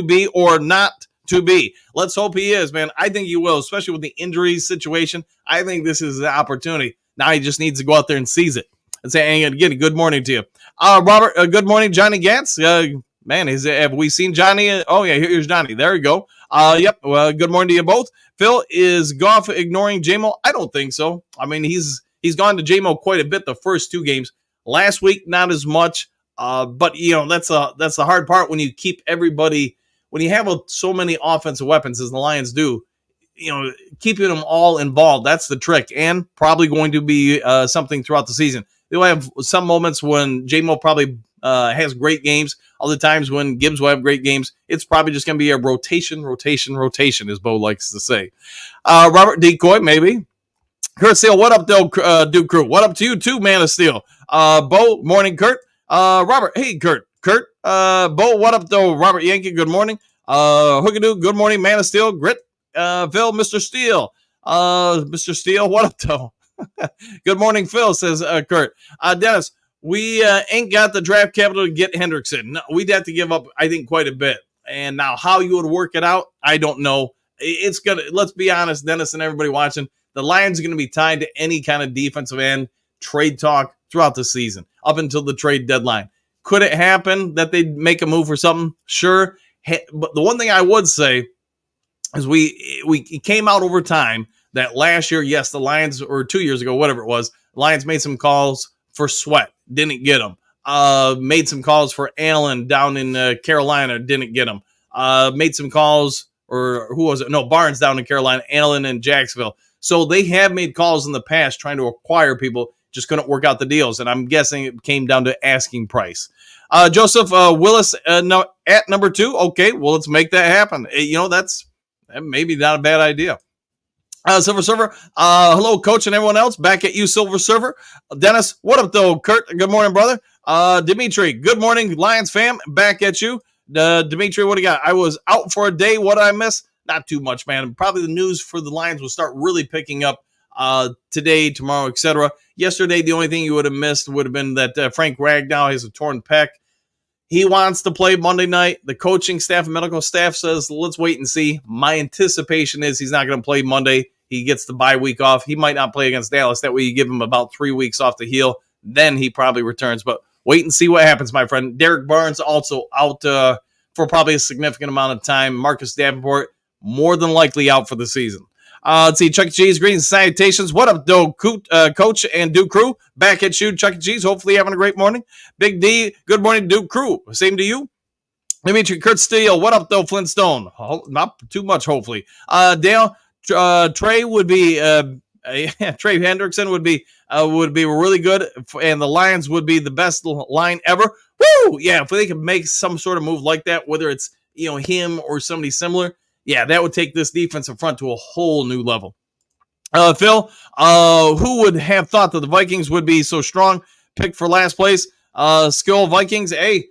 be or not to be. Let's hope he is, man. I think he will, especially with the injury situation. I think this is the opportunity. Now he just needs to go out there and seize it. And say, and again, good morning to you. Robert, good morning, Johnny Gantz. Man, have we seen Johnny? Oh, yeah, here's Johnny. There you go. Yep, well, good morning to you both. Phil, is Goff ignoring J-Mo? I don't think so. I mean, he's gone to J-Mo quite a bit the first 2 games. Last week, not as much. But, that's the hard part when you keep everybody when you have so many offensive weapons as the Lions do, keeping them all involved, that's the trick, and probably going to be something throughout the season. They'll have some moments when J-Mo probably has great games. Other times when Gibbs will have great games. It's probably just going to be a rotation, as Bo likes to say. Robert Decoy, maybe. Kurt Steele, what up, Duke Crew? What up to you too, Man of Steel? Bo, morning, Kurt. Robert, hey, Kurt. Bo, what up, though? Robert Yankee, good morning. Hookadoo, good morning, Man of Steel. Grit, Phil, Mr. Steel. Mr. Steel, what up, though? Good morning, Phil, says Kurt. Dennis, we ain't got the draft capital to get Hendrickson. No, we'd have to give up, I think, quite a bit. And now how you would work it out, I don't know. It's going to, let's be honest, Dennis and everybody watching, the Lions are going to be tied to any kind of defensive end trade talk throughout the season, up until the trade deadline. Could it happen that they'd make a move for something? Sure. But the one thing I would say is we came out over time that last year, yes, the Lions, or 2 years ago, whatever it was, the Lions made some calls for Sweat, didn't get them. Made some calls for Allen down in Carolina, didn't get them. Made some calls, or who was it? No, Barnes down in Carolina, Allen in Jacksonville. So they have made calls in the past trying to acquire people, just couldn't work out the deals. And I'm guessing it came down to asking price. Joseph Willis no, at number 2. Okay, well, let's make that happen. That's maybe not a bad idea. Silver Server, hello, Coach, and everyone else. Back at you, Silver Server. Dennis, what up, though? Kurt, good morning, brother. Dimitri, good morning, Lions fam. Back at you. Dimitri, what do you got? I was out for a day. What did I miss? Not too much, man. Probably the news for the Lions will start really picking up today, tomorrow, etc. Yesterday, the only thing you would have missed would have been that Frank Ragnow has a torn pec. He wants to play Monday night. The coaching staff and medical staff says, let's wait and see. My anticipation is he's not going to play Monday. He gets the bye week off. He might not play against Dallas. That way you give him about 3 weeks off the heel. Then he probably returns. But wait and see what happens, my friend. Derek Barnes also out for probably a significant amount of time. Marcus Davenport, more than likely out for the season. Let's see, Chuck E. Cheese, greetings and salutations. What up, though, Coach and Duke Crew? Back at you, Chuck E. Cheese. Hopefully having a great morning. Big D, good morning, Duke Crew. Same to you. Dimitri, Kurt Steele, what up, though, Flintstone? Not too much, hopefully. Dale, Trey would be Trey Hendrickson would be really good, and the Lions would be the best line ever. Woo! Yeah, if they could make some sort of move like that, whether it's him or somebody similar, yeah, that would take this defensive front to a whole new level. Phil, who would have thought that the Vikings would be so strong? Pick for last place. Skill Vikings. Hey,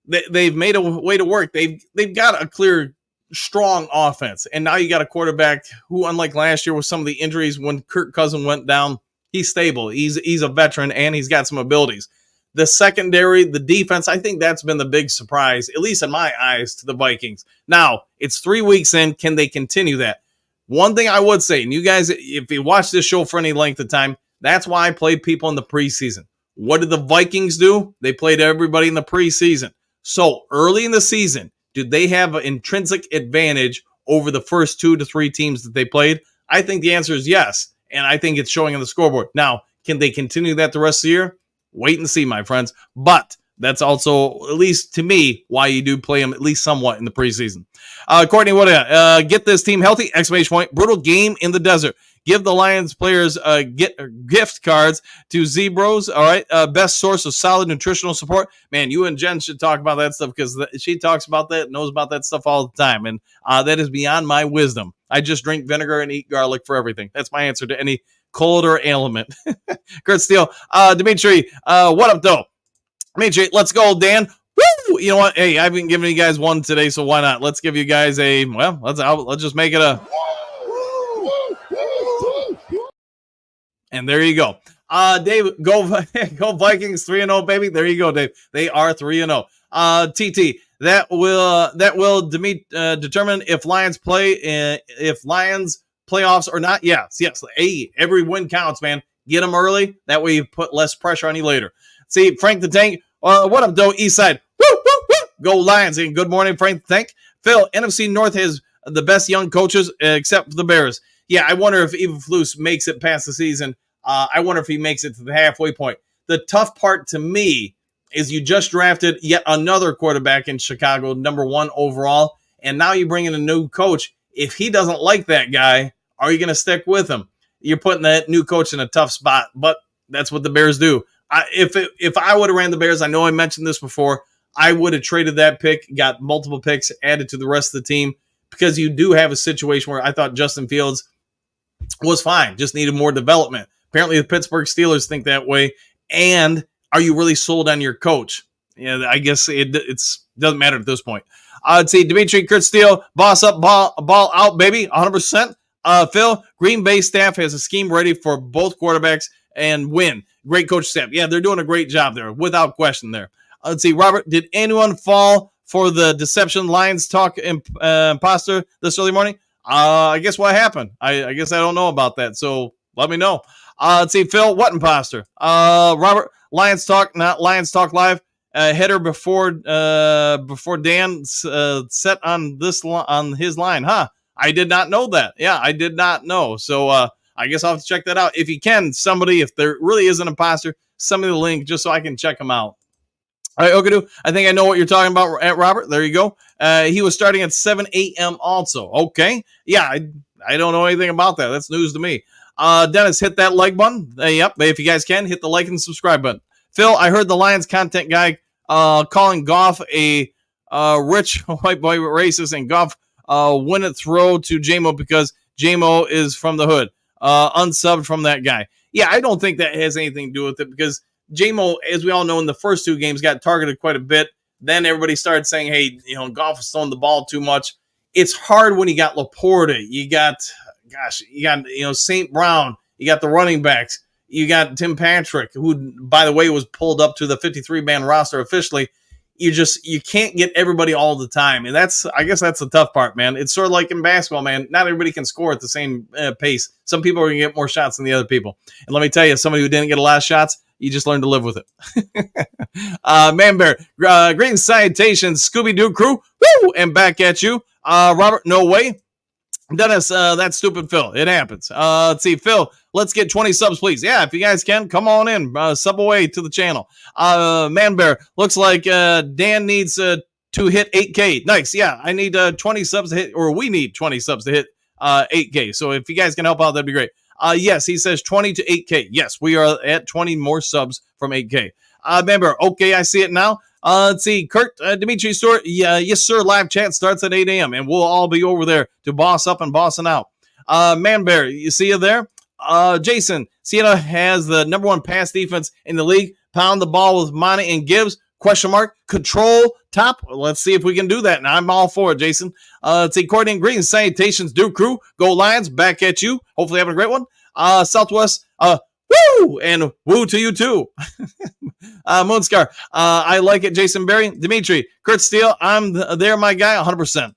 they've made a way to work. They've got a clear, strong offense, and now you got a quarterback who, unlike last year with some of the injuries when Kirk Cousins went down, he's stable. He's a veteran, and he's got some abilities. The secondary, the defense, I think that's been the big surprise, at least in my eyes, to the Vikings. Now, it's 3 weeks in. Can they continue that? One thing I would say, and you guys, if you watch this show for any length of time, that's why I played people in the preseason. What did the Vikings do? They played everybody in the preseason. So early in the season, did they have an intrinsic advantage over the first 2 to 3 teams that they played? I think the answer is yes, and I think it's showing on the scoreboard. Now, can they continue that the rest of the year? Wait and see, my friends. But that's also, at least to me, why you do play them at least somewhat in the preseason. Courtney, what get this team healthy! ! Brutal game in the desert. Give the Lions players gift cards to Zebros. All right. Best source of solid nutritional support. Man, you and Jen should talk about that stuff because she talks about that, knows about that stuff all the time. And that is beyond my wisdom. I just drink vinegar and eat garlic for everything. That's my answer to any cold or ailment. Kurt Steele. Dimitri, what up, though? Dimitri, let's go, Dan. Woo! You know what? Hey, I haven't given you guys one today, so why not? Let's give you guys let's just make it a... And there you go. Dave, go Vikings 3-0, baby. There you go, Dave. They are 3-0. TT, that will determine if Lions playoffs or not. Yes. Hey, every win counts, man. Get them early. That way you put less pressure on you later. See, Frank the Tank. What up, Doe? East Side. Woo, woo, woo. Go Lions. And good morning, Frank the Tank. Phil, NFC North has the best young coaches except for the Bears. Yeah, I wonder if Eberflus makes it past the season. I wonder if he makes it to the halfway point. The tough part to me is you just drafted yet another quarterback in Chicago, number 1 overall, and now you bring in a new coach. If he doesn't like that guy, are you going to stick with him? You're putting that new coach in a tough spot, but that's what the Bears do. If I would have ran the Bears, I know I mentioned this before, I would have traded that pick, got multiple picks added to the rest of the team, because you do have a situation where I thought Justin Fields was fine, just needed more development. Apparently the Pittsburgh Steelers think that way. And are you really sold on your coach? Yeah, I guess it doesn't matter at this point. I'd say Dimitri, Kurt Steele, boss up, ball out, baby, 100%. Phil, Green Bay staff has a scheme ready for both quarterbacks and win. Great coach staff. Yeah, they're doing a great job there, without question there. Let's see, Robert, did anyone fall for the deception Lions talk imposter this early morning? I guess what happened? I guess I don't know about that, so let me know. Let's see, Phil, what imposter? Robert, Lions talk, not Lions talk live. Header before Dan set on his line, huh? I did not know that. Yeah, I did not know. So I guess I'll have to check that out. If you can, somebody, if there really is an imposter, send me the link just so I can check them out. All right, Okadu, I think I know what you're talking about, Robert. There you go. He was starting at 7 a.m. also. Okay. Yeah, I don't know anything about that. That's news to me. Dennis, hit that like button. Yep, if you guys can, hit the like and subscribe button. Phil, I heard the Lions content guy calling Goff a rich white boy racist, and Goff wouldn't throw to J-Mo because J-Mo is from the hood. Unsubbed from that guy. Yeah, I don't think that has anything to do with it, because J-Mo, as we all know, in the first two games got targeted quite a bit. Then everybody started saying, hey, Goff is throwing the ball too much. It's hard when you got Laporta. You got St. Brown. You got the running backs. You got Tim Patrick, who, by the way, was pulled up to the 53-man roster officially. You can't get everybody all the time. And I guess that's the tough part, man. It's sort of like in basketball, man. Not everybody can score at the same pace. Some people are going to get more shots than the other people. And let me tell you, somebody who didn't get a lot of shots, you just learn to live with it. Man Bear, great salutations, Scooby-Doo crew. Woo! And back at you. Robert, no way. Dennis, that's stupid, Phil. It happens. Let's see, Phil, let's get 20 subs, please. Yeah, if you guys can, come on in. Sub away to the channel. Man Bear, looks like Dan needs to hit 8K. Nice. Yeah, I need 20 subs to hit, or we need 20 subs to hit 8K. So if you guys can help out, that'd be great. Yes, he says 20 to 8K. Yes, we are at 20 more subs from 8K. Man Bear, okay, I see it now. Let's see, Kurt, Dimitri Stewart, yeah, yes, sir, live chat starts at 8 a.m., and we'll all be over there to boss up and bossing out. Man Bear, you see you there? Jason, Seattle has the number one pass defense in the league. Pound the ball with Monty and Gibbs, question mark, control, top. Let's see if we can do that. Now, I'm all for it, Jason. Let's see, Courtney Green, salutations, Duke crew, go Lions, back at you. Hopefully having a great one. Southwest, woo, and woo to you too. Moonscar, I like it, Jason Berry. Dimitri, Kurt Steele, I'm there, my guy, 100%.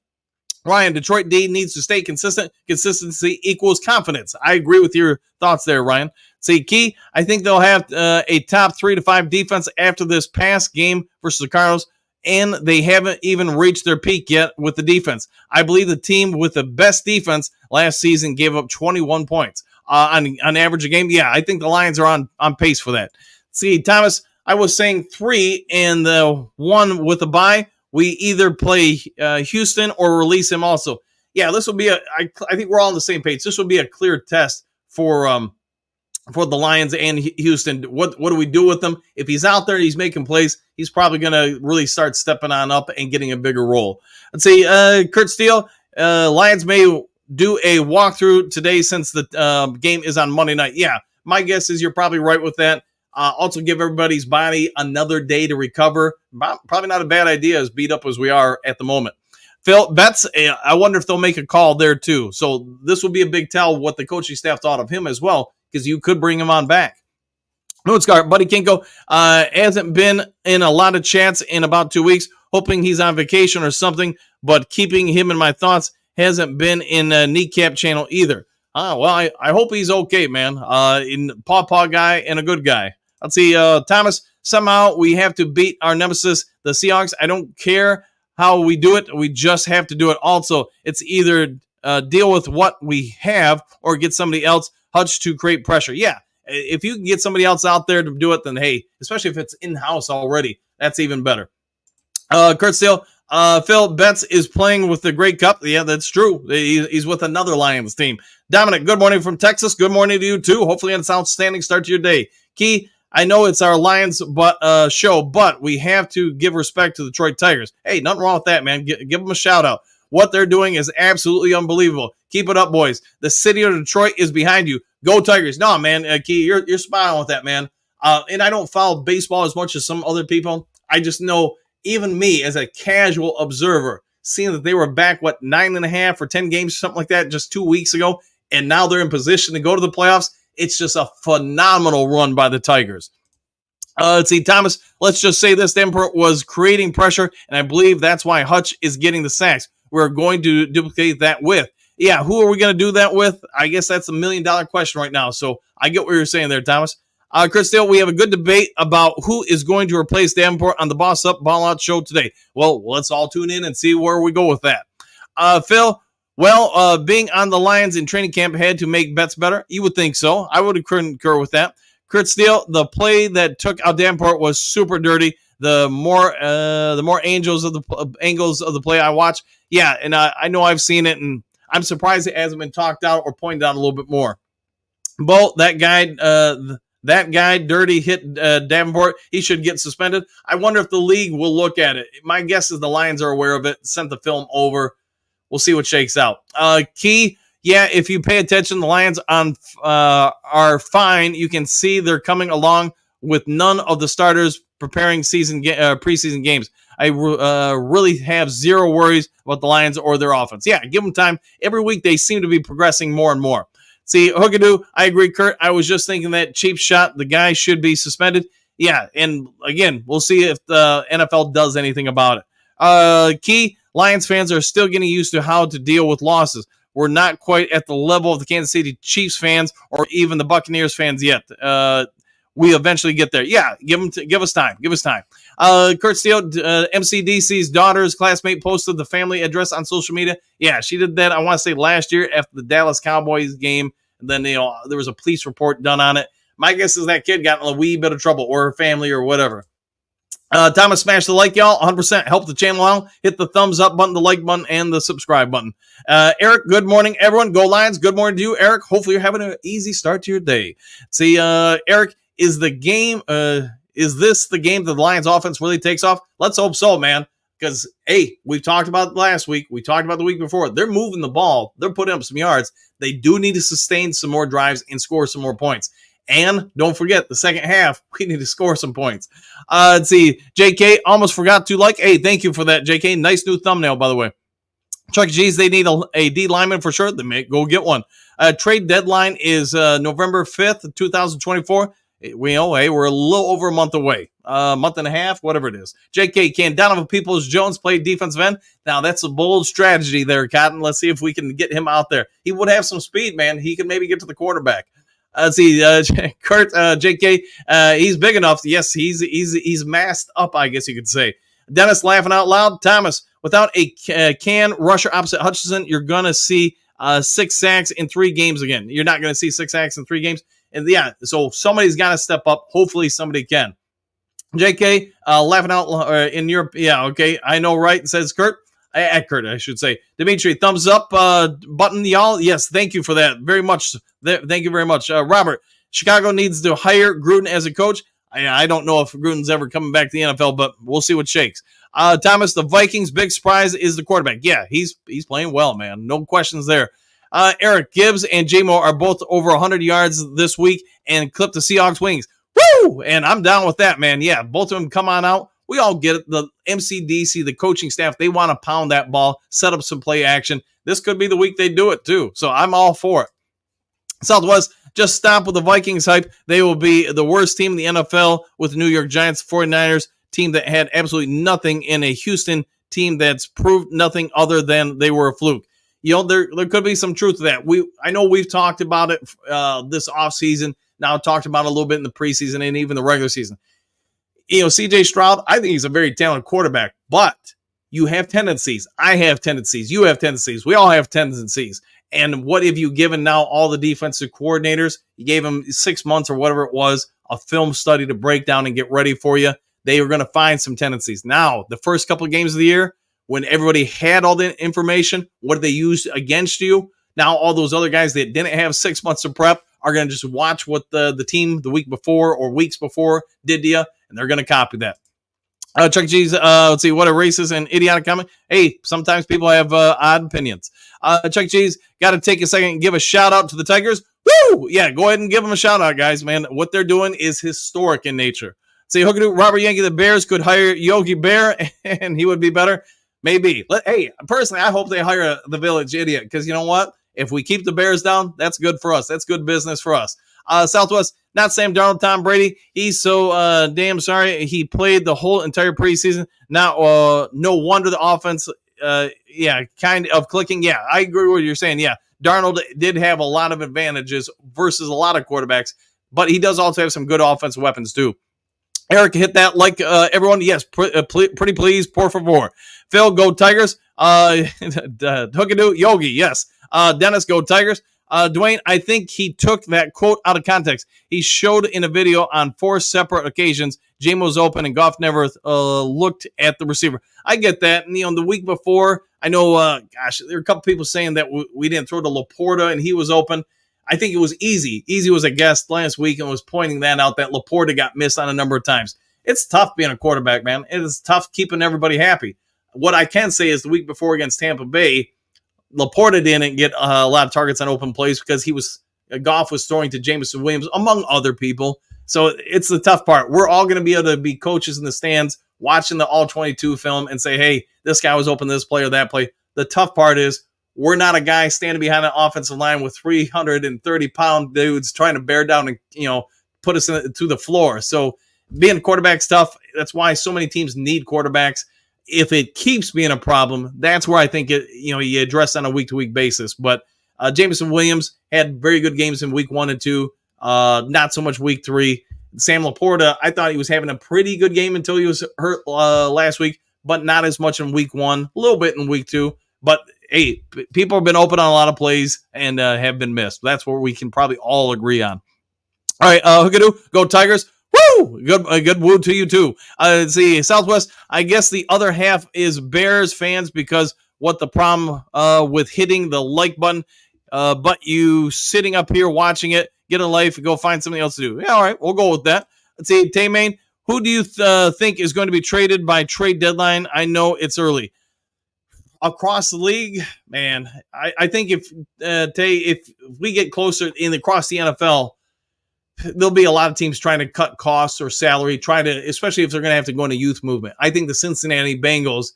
Ryan, Detroit D needs to stay consistent. Consistency equals confidence. I agree with your thoughts there, Ryan. See, Key, I think they'll have a top 3 to 5 defense after this past game versus the Cardinals, and they haven't even reached their peak yet with the defense. I believe the team with the best defense last season gave up 21 points. On average a game. Yeah, I think the Lions are on pace for that. See, Thomas, I was saying 3 and the 1 with a bye. We either play Houston or release him also. Yeah, this will be I think we're all on the same page. This will be a clear test for the Lions and Houston. What do we do with him? If he's out there and he's making plays, he's probably going to really start stepping on up and getting a bigger role. Let's see, Kurt Steele, Lions may do a walkthrough today since the game is on Monday night. Yeah, my guess is you're probably right with that. Also give everybody's body another day to recover. Probably not a bad idea, as beat up as we are at the moment. Phil, Betts, I wonder if they'll make a call there too. So this will be a big tell what the coaching staff thought of him as well, because you could bring him on back. Moonscar, Buddy Kinko hasn't been in a lot of chats in about 2 weeks, hoping he's on vacation or something, but keeping him in my thoughts. Hasn't been in a kneecap channel either. Well, I hope he's okay, man. In paw guy and a good guy. Let's see, Thomas, somehow we have to beat our nemesis, the Seahawks. I don't care how we do it. We just have to do it. Also, it's either deal with what we have or get somebody else, Hutch, to create pressure. Yeah, if you can get somebody else out there to do it, then hey, especially if it's in-house already, that's even better. Kurt Steele, Phil Betts is playing with the Grey Cup. Yeah, that's true. He's with another Lions team. Dominic, good morning from Texas. Good morning to you too. Hopefully it's an outstanding start to your day. Key, I know it's our Lions show, but we have to give respect to the Detroit Tigers. Hey, nothing wrong with that, man. Give them a shout out. What they're doing is absolutely unbelievable. Keep it up, boys. The city of Detroit is behind you. Go Tigers. No, man, Key, you're spot on with that, man. And I don't follow baseball as much as some other people. I just know, even me as a casual observer, seeing that they were back, 9.5 or 10 games, something like that, just 2 weeks ago, and now they're in position to go to the playoffs. It's just a phenomenal run by the Tigers. Let's see, Thomas, let's just say this. Denver was creating pressure, and I believe that's why Hutch is getting the sacks. We're going to duplicate that with. Yeah, who are we going to do that with? I guess that's $1 million question right now. So I get what you're saying there, Thomas. Chris Steele, we have a good debate about who is going to replace Davenport on the Boss Up Ball Out show today. Well, let's all tune in and see where we go with that. Phil, being on the Lions in training camp had to make Betts better. You would think so. I would concur with that. Kurt Steele, the play that took out Davenport was super dirty. The more angles of the play I watch, yeah, and I know I've seen it, and I'm surprised it hasn't been talked out or pointed out a little bit more. Bo, that guy dirty hit Davenport. He should get suspended. I wonder if the league will look at it. My guess is the Lions are aware of it, sent the film over. We'll see what shakes out. Key, yeah, if you pay attention, the Lions are fine. You can see they're coming along with none of the starters preparing preseason games. I really have zero worries about the Lions or their offense. Yeah, give them time. Every week they seem to be progressing more and more. See, Hookadoo, I agree, Kurt. I was just thinking that cheap shot, the guy should be suspended. Yeah, and again, we'll see if the NFL does anything about it. Key, Lions fans are still getting used to how to deal with losses. We're not quite at the level of the Kansas City Chiefs fans or even the Buccaneers fans yet. We eventually get there. Yeah, give us time. Give us time. Kurt Steele, MCDC's daughter's classmate posted the family address on social media. Yeah, she did that, I want to say, last year after the Dallas Cowboys game. And then, there was a police report done on it. My guess is that kid got in a wee bit of trouble, or her family, or whatever. Thomas, smash the like, y'all. 100%. Help the channel out. Hit the thumbs up button, the like button, and the subscribe button. Eric, good morning, everyone. Go Lions. Good morning to you, Eric. Hopefully you're having an easy start to your day. See, Eric, is this the game that the Lions offense really takes off? Let's hope so, man. Because, hey, we talked about it last week. We talked about the week before. They're moving the ball. They're putting up some yards. They do need to sustain some more drives and score some more points. And don't forget, the second half, we need to score some points. Let's see. JK, almost forgot to like. Hey, thank you for that, JK. Nice new thumbnail, by the way. Chuck G's, they need a D lineman for sure. They may go get one. Trade deadline is November 5th, 2024. We're a little over a month away. Month and a half, whatever it is. JK, can Donovan Peoples-Jones play defensive end? Now, that's a bold strategy there, Cotton. Let's see if we can get him out there. He would have some speed, man. He could maybe get to the quarterback. Let's see, Kurt, JK, he's big enough. Yes, he's masked up, I guess you could say. Dennis laughing out loud. Thomas, without a can rusher opposite Hutchinson, you're going to see 6 sacks in 3 games again. You're not going to see 6 sacks in 3 games. And yeah, so somebody's got to step up. Hopefully somebody can. JK, laughing out in Europe. Yeah, okay. I know, right? Says Kurt. At Kurt, I should say. Dimitri, thumbs up button, y'all. Yes, thank you for that. Very much. Thank you very much. Robert, Chicago needs to hire Gruden as a coach. I don't know if Gruden's ever coming back to the NFL, but we'll see what shakes. Thomas, the Vikings' big surprise is the quarterback. Yeah, he's playing well, man. No questions there. Eric, Gibbs and J-Mo are both over 100 yards this week and clip the Seahawks wings. Woo! And I'm down with that, man. Yeah, both of them come on out. We all get it. The MCDC, the coaching staff, they want to pound that ball, set up some play action. This could be the week they do it, too. So I'm all for it. Southwest, just stop with the Vikings hype. They will be the worst team in the NFL with the New York Giants, 49ers, team that had absolutely nothing, in a Houston team that's proved nothing other than they were a fluke. There could be some truth to that. I know we've talked about it this offseason, now talked about it a little bit in the preseason and even the regular season. CJ Stroud, I think he's a very talented quarterback, but you have tendencies. I have tendencies. You have tendencies. We all have tendencies. And what have you given now all the defensive coordinators? You gave them 6 months or whatever it was, a film study to break down and get ready for you. They are going to find some tendencies. Now, the first couple of games of the year, when everybody had all the information, what they used against you. Now all those other guys that didn't have 6 months of prep are going to just watch what the team the week before or weeks before did to you, and they're going to copy that. Chuck G's, let's see, what a racist and idiotic comment. Hey, sometimes people have odd opinions. Chuck G's, got to take a second and give a shout out to the Tigers. Woo! Yeah, go ahead and give them a shout out, guys, man. What they're doing is historic in nature. See, Hookadoo, Robert Yankee, the Bears could hire Yogi Bear and he would be better. Maybe. Hey, personally, I hope they hire the village idiot because you know what? If we keep the Bears down, that's good for us. That's good business for us. Southwest, not Sam Darnold, Tom Brady. He's so damn sorry. He played the whole entire preseason. Now, no wonder the offense, kind of clicking. Yeah, I agree with what you're saying. Yeah, Darnold did have a lot of advantages versus a lot of quarterbacks, but he does also have some good offensive weapons too. Eric hit that like everyone. Yes, pretty please, por favor. Phil, go Tigers. Hookadoo, Yogi, yes. Dennis, go Tigers. Dwayne, I think he took that quote out of context. He showed in a video on 4 separate occasions James was open and Goff never looked at the receiver. I get that. And, the week before, I know, there were a couple people saying that we didn't throw to Laporta and he was open. I think it was Easy. Easy was a guest last week and was pointing that out, that Laporta got missed on a number of times. It's tough being a quarterback, man. It is tough keeping everybody happy. What I can say is the week before against Tampa Bay, Laporta didn't get a lot of targets on open plays because Goff was throwing to Jameson Williams, among other people. So it's the tough part. We're all going to be able to be coaches in the stands watching the All-22 film and say, hey, this guy was open this play or that play. The tough part is we're not a guy standing behind an offensive line with 330-pound dudes trying to bear down and, put us to the floor. So being quarterback's tough. That's why so many teams need quarterbacks. If it keeps being a problem, that's where I think you address on a week-to-week basis. But Jameson Williams had very good games in week 1 and 2, not so much week 3. Sam Laporta, I thought he was having a pretty good game until he was hurt last week, but not as much in week 1, a little bit in week 2. But, hey, people have been open on a lot of plays and have been missed. That's what we can probably all agree on. All right, Hookadoo, go Tigers. Woo! Good woo to you, too. Let's see, Southwest, I guess the other half is Bears fans because what the problem with hitting the like button, but you sitting up here watching it, get a life, go find something else to do. Yeah, all right, we'll go with that. Let's see, Taymane, who do you think is going to be traded by trade deadline? I know it's early. Across the league, man, I think if we get closer across the NFL, there'll be a lot of teams trying to cut costs or salary, especially if they're going to have to go into youth movement. I think the Cincinnati Bengals,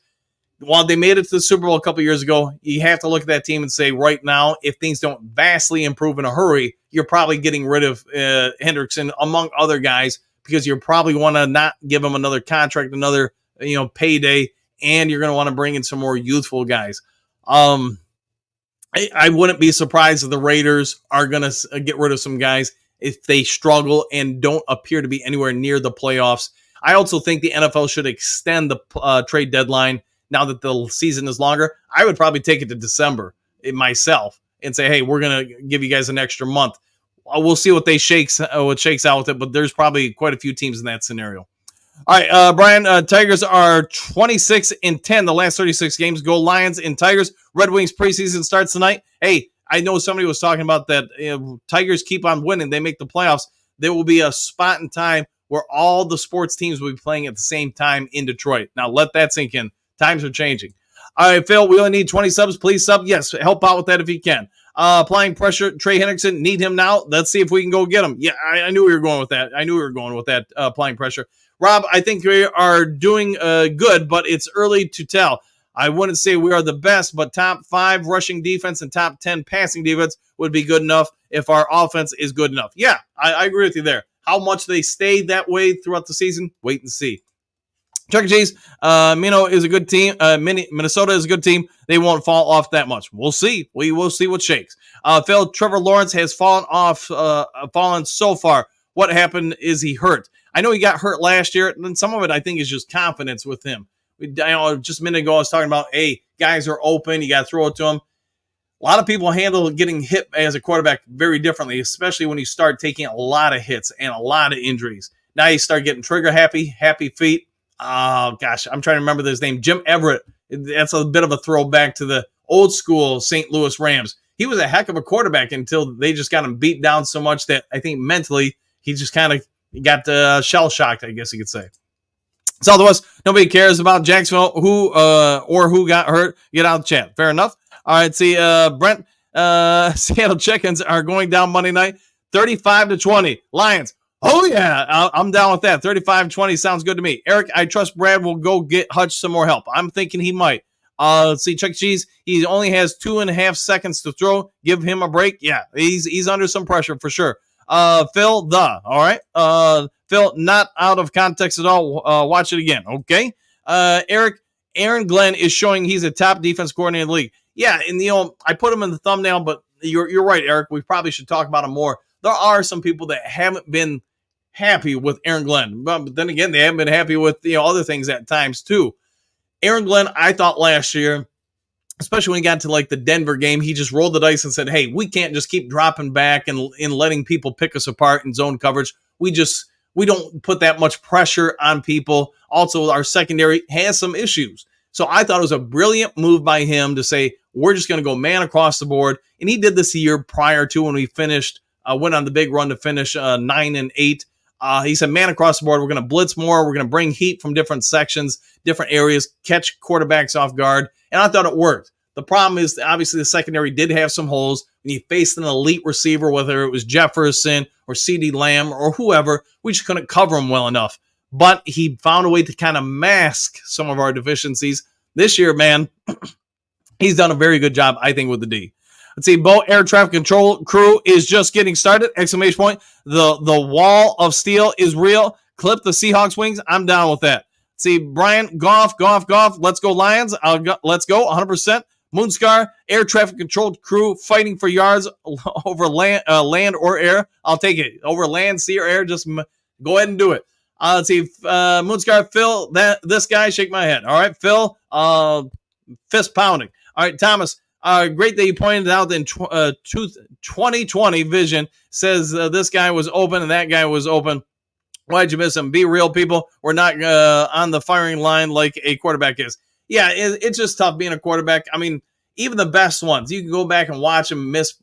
while they made it to the Super Bowl a couple years ago, you have to look at that team and say right now, if things don't vastly improve in a hurry, you're probably getting rid of Hendrickson, among other guys, because you probably want to not give them another contract, another payday, and you're going to want to bring in some more youthful guys. I wouldn't be surprised if the Raiders are going to get rid of some guys if they struggle and don't appear to be anywhere near the playoffs. I also think the NFL should extend the trade deadline now that the season is longer. I would probably take it to December myself and say, hey, we're going to give you guys an extra month. We'll see what shakes out with it, but there's probably quite a few teams in that scenario. All right, Brian, Tigers are 26-10 the last 36 games. Go Lions and Tigers. Red Wings preseason starts tonight. Hey, I know somebody was talking about that. Tigers keep on winning. They make the playoffs. There will be a spot in time where all the sports teams will be playing at the same time in Detroit. Now, let that sink in. Times are changing. All right, Phil, we only need 20 subs. Please sub. Yes, help out with that if you can. Applying pressure. Trey Hendrickson, need him now. Let's see if we can go get him. Yeah, I knew we were going with that. Applying pressure. Rob, I think we are doing good, but it's early to tell. I wouldn't say we are the best, but top 5 rushing defense and top 10 passing defense would be good enough if our offense is good enough. Yeah, I agree with you there. How much they stay that way throughout the season, wait and see. Chuck E. Cheese, Minnesota is a good team. Minnesota is a good team. They won't fall off that much. We'll see. We will see what shakes. Phil, Trevor Lawrence has fallen so far. What happened? Is he hurt? I know he got hurt last year, and some of it I think is just confidence with him. Just a minute ago, I was talking about, hey, guys are open. You got to throw it to them. A lot of people handle getting hit as a quarterback very differently, especially when you start taking a lot of hits and a lot of injuries. Now you start getting trigger happy feet. Oh, gosh, I'm trying to remember his name. Jim Everett That's a bit of a throwback to the old school St. Louis Rams. He was a heck of a quarterback until they just got him beat down so much that I think mentally he just kind of got shell-shocked, I guess you could say. So the West, nobody cares about Jacksonville who got hurt. Get out of the chat. Fair enough. All right, see, Brent, Seattle Chickens are going down Monday night, 35-20. Lions. Oh, yeah, I'm down with that. 35-20 sounds good to me. Eric, I trust Brad will go get Hutch some more help. I'm thinking he might. Let's see, Chuck E. Cheese, he only has 2.5 seconds to throw. Give him a break. Yeah, he's under some pressure for sure. Phil, all right. Phil, not out of context at all. Watch it again, okay? Eric, Aaron Glenn is showing he's a top defense coordinator in the league. Yeah, and, I put him in the thumbnail, but you're right, Eric. We probably should talk about him more. There are some people that haven't been happy with Aaron Glenn. But then again, they haven't been happy with other things at times too. Aaron Glenn, I thought last year, especially when he got to like the Denver game, he just rolled the dice and said, hey, we can't just keep dropping back and letting people pick us apart in zone coverage. We don't put that much pressure on people. Also, our secondary has some issues. So I thought it was a brilliant move by him to say, we're just going to go man across the board. And he did this a year prior to when we went on the big run to finish 9-8. He said, man across the board, we're going to blitz more. We're going to bring heat from different sections, different areas, catch quarterbacks off guard. And I thought it worked. The problem is, obviously, the secondary did have some holes. When you faced an elite receiver, whether it was Jefferson or CeeDee Lamb or whoever, we just couldn't cover him well enough. But he found a way to kind of mask some of our deficiencies. This year, man, he's done a very good job, I think, with the D. Let's see, Bo, air traffic control crew is just getting started. Exclamation point. The wall of steel is real. Clip the Seahawks wings. I'm down with that. Let's see, Brian, golf. Let's go Lions. Let's go 100%. Moonscar, air traffic control crew fighting for yards over land or air. I'll take it. Over land, sea, or air. Just go ahead and do it. Let's see, Moonscar, Phil, this guy, shake my head. All right, Phil, fist pounding. All right, Thomas, great that you pointed out that in 2020 vision says this guy was open and that guy was open. Why'd you miss him? Be real, people. We're not on the firing line like a quarterback is. Yeah, it's just tough being a quarterback. I mean, even the best ones, you can go back and watch them miss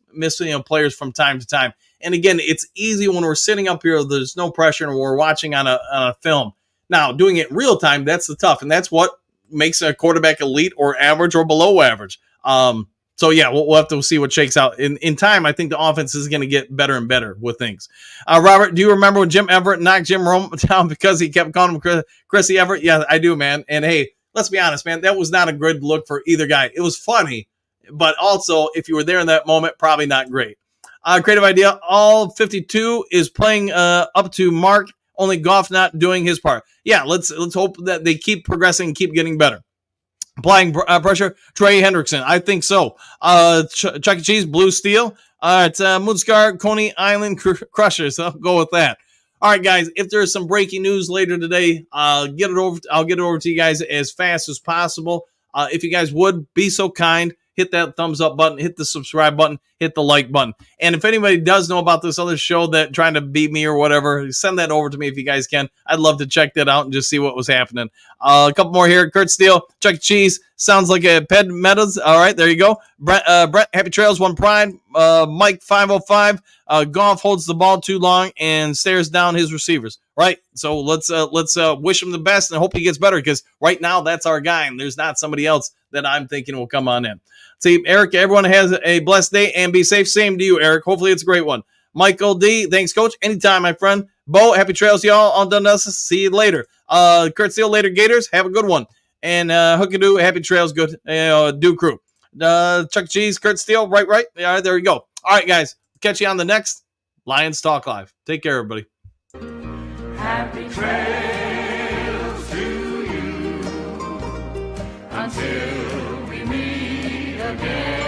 players from time to time. And again, it's easy when we're sitting up here. There's no pressure, and we're watching on a film. Now, doing it in real time, that's the tough, and that's what makes a quarterback elite or average or below average. So yeah, we'll have to see what shakes out. In time, I think the offense is going to get better and better with things. Robert, do you remember when Jim Everett knocked Jim Rome down because he kept calling him Chrissy Everett? Yeah, I do, man. And hey, let's be honest, man, that was not a good look for either guy. It was funny, but also, if you were there in that moment, probably not great. Creative idea, all 52 is playing up to Mark, only Goff not doing his part. Yeah, let's hope that they keep progressing and keep getting better. Applying pressure, Trey Hendrickson. I think so. Chuck E. Cheese, Blue Steel. It's Moonscar, Coney Island Crushers. I'll go with that. All right, guys, if there's some breaking news later today, I'll get it over to you guys as fast as possible. If you guys would be so kind, hit that thumbs up button, hit the subscribe button, hit the like button. And if anybody does know about this other show that trying to beat me or whatever, send that over to me if you guys can. I'd love to check that out and just see what was happening. A couple more here. Kurt Steele, Chuck E. Cheese, sounds like a Ped Metas. All right, there you go. Brent, Happy Trails, One Pride. Mike 505, Goff holds the ball too long and stares down his receivers. Right, so let's wish him the best and hope he gets better, because right now that's our guy, and there's not somebody else that I'm thinking will come on in. See, Eric, everyone has a blessed day and be safe. Same to you, Eric. Hopefully it's a great one. Michael D, thanks, Coach. Anytime, my friend. Bo, happy trails, y'all. All done us. See you later. Kurt Steele, later, Gators. Have a good one. And Hookadoo, happy trails, good. Do crew. Chuck Cheese, Kurt Steele, right. Yeah, there you go. All right, guys. Catch you on the next Lions Talk Live. Take care, everybody. Happy trails to you until we meet again.